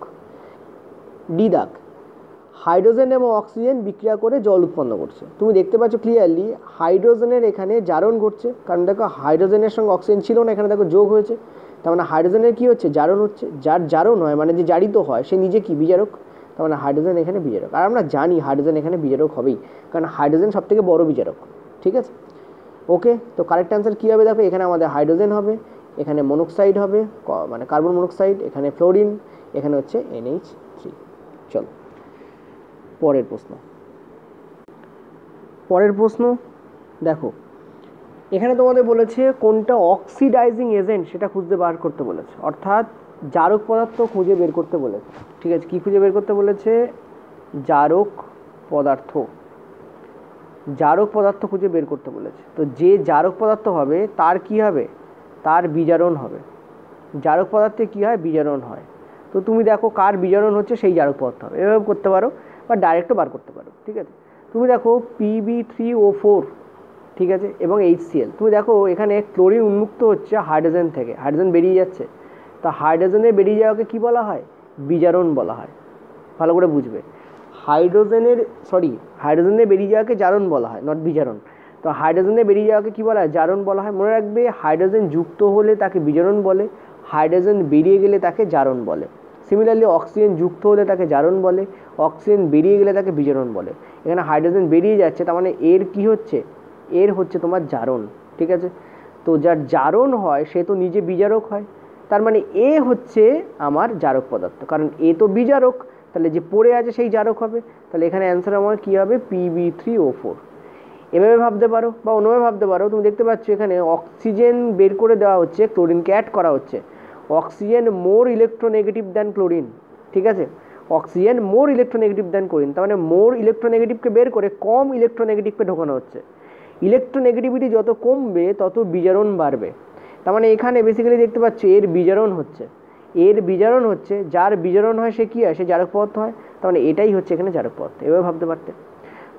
ডি দাগ, হাইড্রোজেন এবং অক্সিজেন বিক্রিয়া করে জল উৎপন্ন করছে। তুমি দেখতে পাচ্ছ ক্লিয়ারলি হাইড্রোজেনের এখানে জারণ ঘটছে, কারণ দেখো হাইড্রোজেনের সঙ্গে অক্সিজেন ছিল না, এখানে দেখো যোগ হয়েছে, তার মানে হাইড্রোজেনের কী হচ্ছে? জারণ হচ্ছে। যার জারণ হয় মানে যে জারিত হয় সে নিজে কি? বিজারক। তার মানে হাইড্রোজেন এখানে বিজারক। আর আমরা জানি হাইড্রোজেন এখানে বিজারক হবেই, কারণ হাইড্রোজেন সবথেকে বড় বিজারক। ঠিক আছে, ওকে। তো কারেক্ট অ্যান্সার কী হবে দেখো, এখানে আমাদের হাইড্রোজেন হবে, এখানে মনোক্সাইড হবে মানে কার্বন মনোক্সাইড, এখানে ফ্লোরিন, এখানে হচ্ছে NH3। চলো পরের প্রশ্ন দেখো, এখানে তোমাদের বলেছে কোনটা অক্সিডাইজিং এজেন্ট সেটা খুঁজতে বার করতে বলেছে, অর্থাৎ জারক পদার্থ খুঁজে বের করতে বলেছে। ঠিক আছে, কী খুঁজে বের করতে বলেছে? জারক পদার্থ খুঁজে বের করতে বলেছে। তো যে জারক পদার্থ হবে তার কি হবে? তার বিজারণ হবে। জারক পদার্থে কী হয়? বিজারণ হয়। তো তুমি দেখো কার বিজারণ হচ্ছে সেই জারক পদার্থ হবে, এভাবে করতে পারো বা ডাইরেক্টও বার করতে পারো। ঠিক আছে, তুমি দেখো Pb3O4, ঠিক আছে, এবং HCl। তুমি দেখো এখানে ক্লোরিন উন্মুক্ত হচ্ছে হাইড্রোজেন থেকে, হাইড্রোজেন বেরিয়ে যাচ্ছে। তা হাইড্রোজেনের বেরিয়ে যাওয়াকে কী বলা হয়? বিজারণ বলা হয়। ভালো করে বুঝবে, হাইড্রোজেনের বেরিয়ে যাওয়াকে জারণ বলা হয়, নট বিজারণ। তো হাইড্রোজেনের বেরিয়ে যাওয়াকে কী বলা হয়? জারণ বলা হয়। মনে রাখবে, হাইড্রোজেন যুক্ত হলে তাকে বিজারণ বলে, হাইড্রোজেন বেরিয়ে গেলে তাকে জারণ বলে। সিমিলারলি অক্সিজেন যুক্ত হলে তাকে জারণ বলে, অক্সিজেন বেরিয়ে গেলে তাকে বিজারণ বলে। এখানে হাইড্রোজেন বেরিয়ে যাচ্ছে, তার মানে এর কি হচ্ছে? এর হচ্ছে তোমার জারণ। ঠিক আছে, তো যার জারণ হয় সে তো নিজে বিজারক হয়, তার মানে এ হচ্ছে আমার জারক পদার্থ, কারণ এ তো বিজারক, তাহলে যে পড়ে আছে সেই জারক হবে। তাহলে এখানে অ্যান্সার আমার কী হবে? Pb3O4। এভাবে ভাবতে পারো বা অন্যভাবে ভাবতে পারো। তুমি দেখতে পাচ্ছ এখানে অক্সিজেন বের করে দেওয়া হচ্ছে, ক্লোরিনকে অ্যাড করা হচ্ছে। অক্সিজেন মোর ইলেকট্রোনেগেটিভ দ্যান ক্লোরিন। ঠিক আছে, অক্সিজেন মোর ইলেকট্রোনেগেটিভ দ্যান ক্লোরিন, তার মানে মোর ইলেকট্রোনেগেটিভকে বের করে কম ইলেকট্রোনেগেটিভকে ঢোকানো হচ্ছে। ইলেকট্রোনেগেটিভিটি যত কমবে তত বিজারণ বাড়বে। তার মানে এখানে বেসিক্যালি দেখতে পাচ্ছ এর বিজারণ হচ্ছে, যার বিজারণ হয় সে কী হয়? সে জারক পদার্থ হয়। তার মানে এটাই হচ্ছে এখানে জারক পদার্থ, এভাবে ভাবতে পারতে।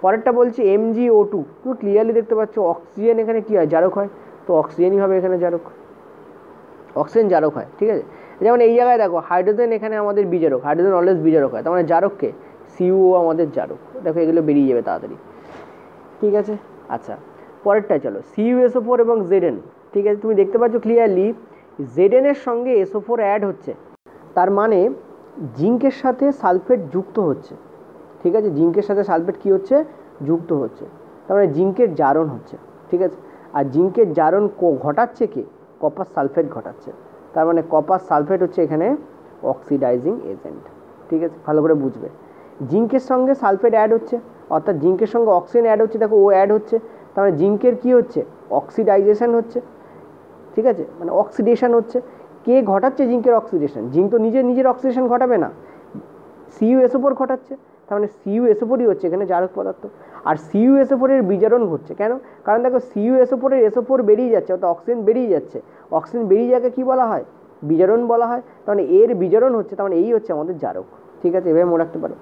পরেরটা বলছি MgO2। তুমি ক্লিয়ারলি দেখতে পাচ্ছ অক্সিজেন এখানে কী হয়? জারক হয়। তো অক্সিজেনই হবে এখানে জারক, অক্সিজেন জারক হয়। ঠিক আছে, যেমন এই জায়গায় দেখো হাইড্রোজেন এখানে আমাদের বিজারক, হাইড্রোজেন অলওয়েজ বিজারক হয়, তার মানে জারককে CuO আমাদের জারক। দেখো এগুলো বেরিয়ে যাবে তাড়াতাড়ি। ঠিক আছে, আচ্ছা পরেরটা চলো, CuSO4 এবং Zn। ঠিক আছে, তুমি দেখতে পাচ্ছ ক্লিয়ারলি Zn এর সঙ্গে SO4 অ্যাড হচ্ছে, তার মানে জিঙ্কের সাথে সালফেট যুক্ত হচ্ছে। ঠিক আছে, জিঙ্কের সাথে সালফেট কী হচ্ছে? যুক্ত হচ্ছে, তার মানে জিঙ্কের জারণ হচ্ছে। ঠিক আছে, আর জিঙ্কের জারণ ঘটাচ্ছে কে? কপার সালফেট ঘটাচ্ছে, তার মানে কপার সালফেট হচ্ছে এখানে অক্সিডাইজিং এজেন্ট। ঠিক আছে, ভালো করে বুঝবে, জিঙ্কের সঙ্গে সালফেট অ্যাড হচ্ছে, অর্থাৎ জিঙ্কের সঙ্গে অক্সিজেন অ্যাড হচ্ছে। দেখো ও অ্যাড হচ্ছে, তার মানে জিঙ্কের কী হচ্ছে? অক্সিডাইজেশন হচ্ছে। ঠিক আছে, মানে অক্সিডেশন হচ্ছে। কে ঘটাচ্ছে জিঙ্কের অক্সিডেশন? জিঙ্ক তো নিজের অক্সিডেশন ঘটাবে না, CuSO4 ঘটাচ্ছে, তার মানে CuSO4ই হচ্ছে এখানে জারক পদার্থ। আর CuSO4 এর বিজারণ ঘটছে কেন? কারণ দেখো CuSO4 এর SO4 বেরিয়ে যাচ্ছে, অর্থাৎ অক্সিজেন বেরিয়ে যাচ্ছে। অক্সিজেন বেরিয়ে যাকে কী বলা হয়? বিজারণ বলা হয়। তার মানে এর বিজারণ হচ্ছে, তার মানে এই হচ্ছে আমাদের জারক। ঠিক আছে, এভাবে মনে রাখতে পারো।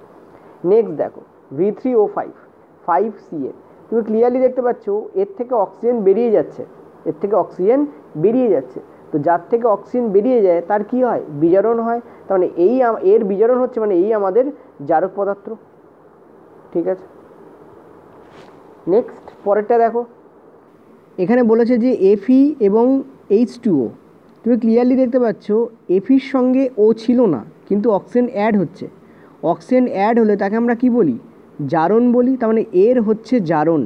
নেক্সট দেখো V3O5 5Cl। তুমি ক্লিয়ারলি দেখতে পাচ্ছ এর থেকে অক্সিজেন বেরিয়ে যাচ্ছে, তো যার থেকে অক্সিজেন বেরিয়ে যায় তার কি হয়? বিজারণ হয়। তার মানে এর বিজারণ হচ্ছে, মানে এই আমাদের জারক পদার্থ। ঠিক আছে, নেক্সট পরেরটা দেখো, এখানে বলেছে যে Fe এবং H2O। তুমি ক্লিয়ারলি দেখতে পাচ্ছ Feর সঙ্গে ও ছিল না, কিন্তু অক্সিজেন অ্যাড হচ্ছে। অক্সিজেন অ্যাড হলে তাকে আমরা কি বলি? জারণ বলি। তার মানে এর হচ্ছে জারণ,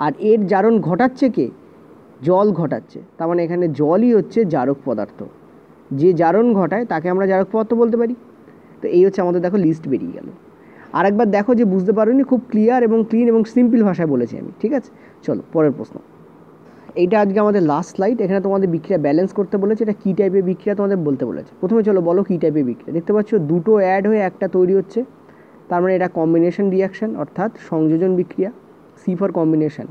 আর এর জারণ ঘটাচ্ছে কে? জল ঘটাচ্ছে, তার মানে এখানে জলই হচ্ছে জারক পদার্থ। যে জারণ ঘটায় তাকে আমরা জারক পদার্থ বলতে পারি। তো এই হচ্ছে আমাদের দেখো লিস্ট বেরিয়ে গেল। আরেকবার দেখো যে বুঝতে পারোনি, খুব ক্লিয়ার এবং ক্লিন এবং সিম্পল ভাষায় বলেছি আমি। ঠিক আছে, চলো পরের প্রশ্ন। এইটা আজকে আমাদের লাস্ট স্লাইড। এখানে তোমাদের বিক্রিয়া ব্যালেন্স করতে বলেছে, এটা কী টাইপের বিক্রিয়া তোমাদের বলতে বলেছে। প্রথমে চলো বলো কী টাইপের বিক্রিয়া। দেখতে পাচ্ছ দুটো অ্যাড হয়ে একটা তৈরি হচ্ছে, তার মানে এটা কম্বিনেশন রিয়াকশান, অর্থাৎ সংযোজন বিক্রিয়া। C for combination.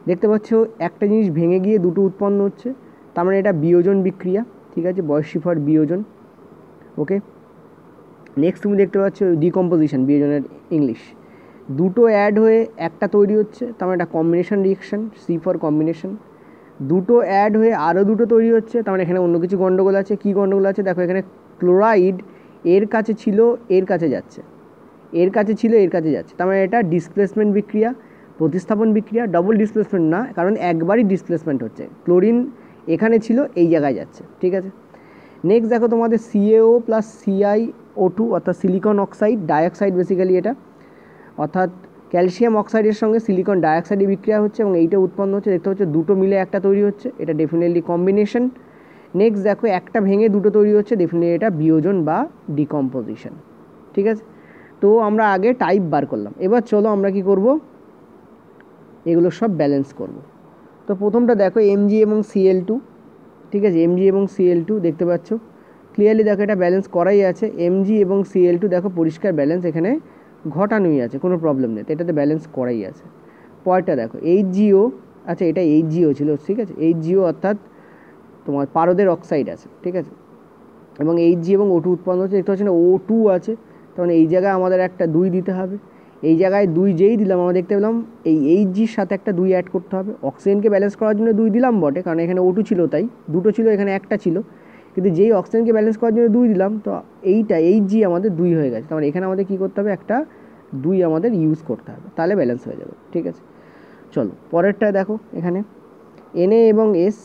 দেখতে পাচ্ছ একটা জিনিস ভেঙে গিয়ে দুটো উৎপন্ন হচ্ছে, তার মানে এটা বিয়োজন বিক্রিয়া। ঠিক আছে, C ফর বিয়োজন। ওকে, নেক্সট তুমি দেখতে পাচ্ছ ডিকম্পোজিশন, বিয়োজনের ইংলিশ। দুটো অ্যাড হয়ে একটা তৈরি হচ্ছে, তার মানে এটা combination reaction, C for combination. দুটো অ্যাড হয়ে আরও দুটো তৈরি হচ্ছে, তার মানে এখানে অন্য কিছু গণ্ডগোল আছে। কী গণ্ডগোল আছে দেখো, এখানে ক্লোরাইড এর কাছে ছিল, এর কাছে যাচ্ছে, এর কাছে ছিল, এর কাছে যাচ্ছে, তার মানে এটা ডিসপ্লেসমেন্ট বিক্রিয়া, প্রতিস্থাপন বিক্রিয়া। ডবল ডিসপ্লেসমেন্ট না, কারণ একবারই ডিসপ্লেসমেন্ট হচ্ছে। ক্লোরিন এখানে ছিল, এই জায়গায় যাচ্ছে। ঠিক আছে, নেক্সট দেখো তোমাদের CaO প্লাস CiO2 অর্থাৎ সিলিকন অক্সাইড ডাইঅক্সাইড বেসিক্যালি এটা, অর্থাৎ ক্যালসিয়াম অক্সাইডের সঙ্গে সিলিকন ডাইঅক্সাইডের বিক্রিয়া হচ্ছে এবং এইটা উৎপন্ন হচ্ছে, দেখতে হচ্ছে দুটো মিলে একটা তৈরি হচ্ছে, এটা ডেফিনেটলি কম্বিনেশন। নেক্সট দেখো একটা ভেঙে দুটো তৈরি হচ্ছে, ডেফিনেটলি এটা বিয়োজন বা ডিকম্পোজিশন। ঠিক আছে, তো আমরা আগে টাইপ বার করলাম, এবার চলো আমরা কি করব, এগুলো সব ব্যালেন্স করব। তো প্রথমটা দেখো Mg এবং Cl2, ঠিক আছে, Mg এবং Cl2 দেখতে পাচ্ছ ক্লিয়ারলি, দেখো এটা ব্যালেন্স করাই আছে, Mg এবং Cl2 দেখো পরিষ্কার ব্যালেন্স এখানে ঘটানোই আছে, কোনো প্রবলেম নেই, তো এটাতে ব্যালেন্স করাই আছে। পরেরটা দেখো HgO, আচ্ছা এটা HgO ছিল, ঠিক আছে, HgO অর্থাৎ তোমার পারদের অক্সাইড আছে, ঠিক আছে, এবং Hg এবং O2 উৎপন্ন হচ্ছে, দেখতে পাচ্ছি না O2 আছে, তখন এই জায়গায় আমাদের একটা 2 দিতে হবে, এই জায়গায় 2 যেই দিলাম আমরা দেখতে পেলাম এই Hgর সাথে একটা 2 অ্যাড করতে হবে, অক্সিজেনকে ব্যালেন্স করার জন্য 2 দিলাম বটে, কারণ এখানে O2 ছিল তাই দুটো ছিল, এখানে একটা ছিল, কিন্তু যেই অক্সিজেনকে ব্যালেন্স করার জন্য 2 দিলাম, তো এইটা Hg আমাদের 2 হয়ে গেছে, তাহলে এখানে আমাদের কী করতে হবে, একটা 2 আমাদের ইউজ করতে হবে, তাহলে ব্যালেন্স হয়ে যাবে। ঠিক আছে, চলো পরেরটা দেখো, এখানে Na এবং S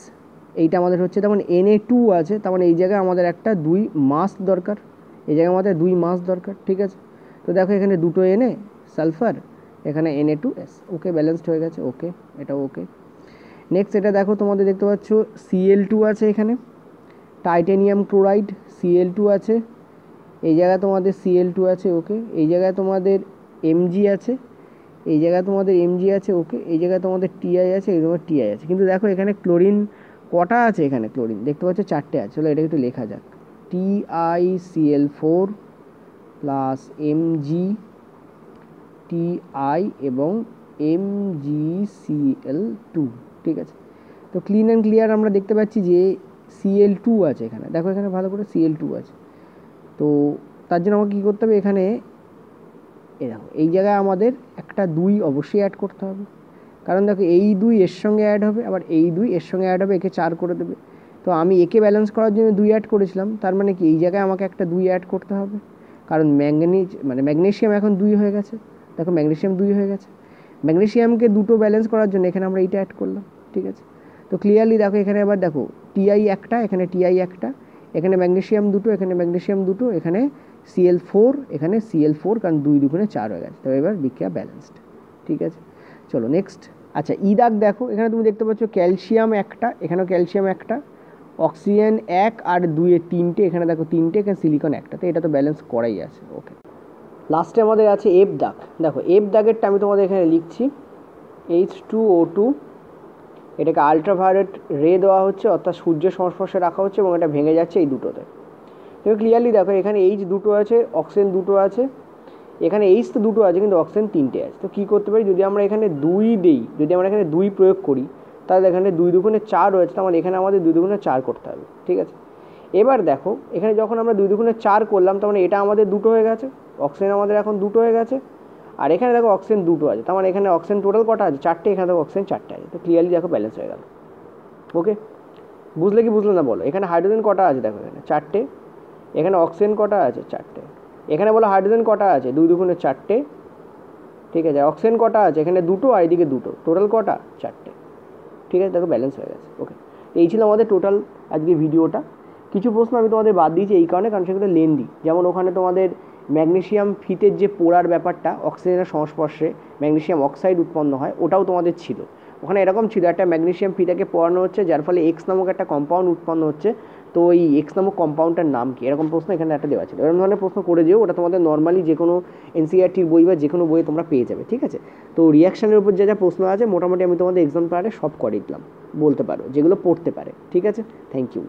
এইটা আমাদের হচ্ছে, তেমন Na2 আছে, তেমন এই জায়গায় আমাদের একটা 2 মাস দরকার, এই জায়গায় আমাদের 2 মাস দরকার। ঠিক আছে, তো দেখো এখানে দুটো Na সালফার, এখানে Na2S, ওকে ব্যালেন্সড হয়ে গেছে, ওকে এটাও ওকে। নেক্সট এটা দেখো তোমাদের দেখতে পাচ্ছ Cl2 আছে, এখানে টাইটানিয়াম ক্লোরাইড Cl2 আছে, এই জায়গায় তোমাদের Cl2 আছে, ওকে, এই জায়গায় তোমাদের Mg আছে, এই জায়গায় তোমাদের Mg আছে, ওকে, এই জায়গায় তোমাদের Ti আছে, এই তোমার Ti আছে, কিন্তু দেখো এখানে ক্লোরিন কটা আছে, এখানে ক্লোরিন দেখতে পাচ্ছ 4টে আছে, চলো এটা একটু লেখা যাক, TiCl4 প্লাস Mg Ti এবং MgCl2। ঠিক আছে, তো ক্লিন অ্যান্ড ক্লিয়ার আমরা দেখতে পাচ্ছি যে Cl2 আছে এখানে, দেখো এখানে ভালো করে Cl2 আছে, তো তার জন্য আমাকে কী করতে হবে, এখানে এই দেখো এই জায়গায় আমাদের একটা 2 অবশ্যই অ্যাড করতে হবে, কারণ দেখো এই 2 এর সঙ্গে অ্যাড হবে, আবার এই 2 এর সঙ্গে অ্যাড হবে, একে 4 করে দেবে, তো আমি একে ব্যালেন্স করার জন্য 2 অ্যাড করেছিলাম, তার মানে কি এই জায়গায় আমাকে একটা 2 অ্যাড করতে হবে, কারণ ম্যাগনেসিয়াম এখন 2 হয়ে গেছে, দেখো ম্যাগনেসিয়াম 2 হয়ে গেছে, ম্যাগনেসিয়ামকে দুটো ব্যালেন্স করার জন্য এখানে আমরা এইটা অ্যাড করলাম। ঠিক আছে, তো ক্লিয়ারলি দেখো এখানে আবার দেখো Ti একটা, এখানে Ti একটা, এখানে ম্যাগনেসিয়াম দুটো, এখানে ম্যাগনেসিয়াম দুটো, এখানে Cl4, এখানে Cl4, কারণ 2 দুগুণে 4 হয়ে গেছে, তো এবার বিক্রিয়া ব্যালেন্সড। ঠিক আছে, চলো নেক্সট। আচ্ছা দাগ দেখো, এখানে তুমি দেখতে পাচ্ছ ক্যালসিয়াম একটা, এখানেও ক্যালসিয়াম একটা, অক্সিজেন 1 আর 2 এ 3টে, এখানে দেখো 3টে, এখানে সিলিকন একটা, তো এটা তো ব্যালেন্স করাই আছে। ওকে, লাস্টে আমাদের আছে F দাগ, দেখো F দাগেরটা আমি তোমাদের এখানে লিখছি H2O2, এটাকে আলট্রাভায়োলেট রে দেওয়া হচ্ছে, অর্থাৎ সূর্যের সংস্পর্শে রাখা হচ্ছে এবং এটা ভেঙে যাচ্ছে এই দুটোতে। তুমি ক্লিয়ারলি দেখো এখানে H দুটো আছে, অক্সিজেন দুটো আছে, এখানে H তো দুটো আছে কিন্তু অক্সিজেন 3টে আছে, তো কী করতে পারি, যদি আমরা এখানে 2 দিই, যদি আমরা এখানে 2 প্রয়োগ করি, তাহলে এখানে 2 দুগুণে 4 রয়েছে, তার মানে এখানে আমাদের 2 দুগুণে 4 করতে হবে। ঠিক আছে, এবার দেখো এখানে যখন আমরা 2 দুগুণে 4 করলাম, তার মানে এটা আমাদের দুটো হয়ে গেছে, অক্সিজেন আমাদের এখন দুটো হয়ে গেছে, আর এখানে দেখো অক্সিজেন দুটো আছে, তার মানে এখানে অক্সিজেন টোটাল কটা আছে, 4টে, এখানে দেখো অক্সিজেন 4টে আছে, তো ক্লিয়ারলি দেখো ব্যালেন্স হয়ে গেল। ওকে, বুঝলে কি বুঝলে না বলো, এখানে হাইড্রোজেন কটা আছে, দেখো এখানে 4টে, এখানে অক্সিজেন কটা আছে, 4টে, এখানে বলো হাইড্রোজেন কটা আছে, 2 দুগুণে 4টে, ঠিক আছে, অক্সিজেন কটা আছে, এখানে দুটো আর এদিকে দুটো, টোটাল কটা, 4টে। ঠিক আছে, দেখো ব্যালেন্স হয়ে গেছে। ওকে, এই ছিল আমাদের টোটাল আজকে ভিডিওটা। কিছু প্রশ্ন আমি তোমাদের বাদ দিয়েছি এই কারণে, কারণ সেগুলো লেন্দি, যেমন ওখানে তোমাদের ম্যাগনেসিয়াম ফিতের যে পোড়ার ব্যাপারটা, অক্সিজেনের সংস্পর্শে ম্যাগনেসিয়াম অক্সাইড উৎপন্ন হয়, ওটাও তোমাদের ছিল, ওখানে এরকম ছিল একটা ম্যাগনেসিয়াম ফিতাকে পোড়ানো হচ্ছে, যার ফলে এক্স নামক একটা কম্পাউন্ড উৎপন্ন হচ্ছে, তো এই এক্স নামক কম্পাউন্ডটার নাম কি, এরকম প্রশ্ন এখানে একটা দেওয়া ছিল, এরকম ধরনের প্রশ্ন করে যেও, ওটা তোমাদের নর্মালি যে কোনো এনসিইআরটির বই বা যে কোনো বইয়ে তোমরা পেয়ে যাবে। ঠিক আছে, তো রিয়াকশানের উপর যা যা প্রশ্ন আছে মোটামুটি আমি তোমাদের এক্সাম পারে সব করে দিলাম বলতে পারো, যেগুলো পড়তে পারে। ঠিক আছে, থ্যাংক ইউ।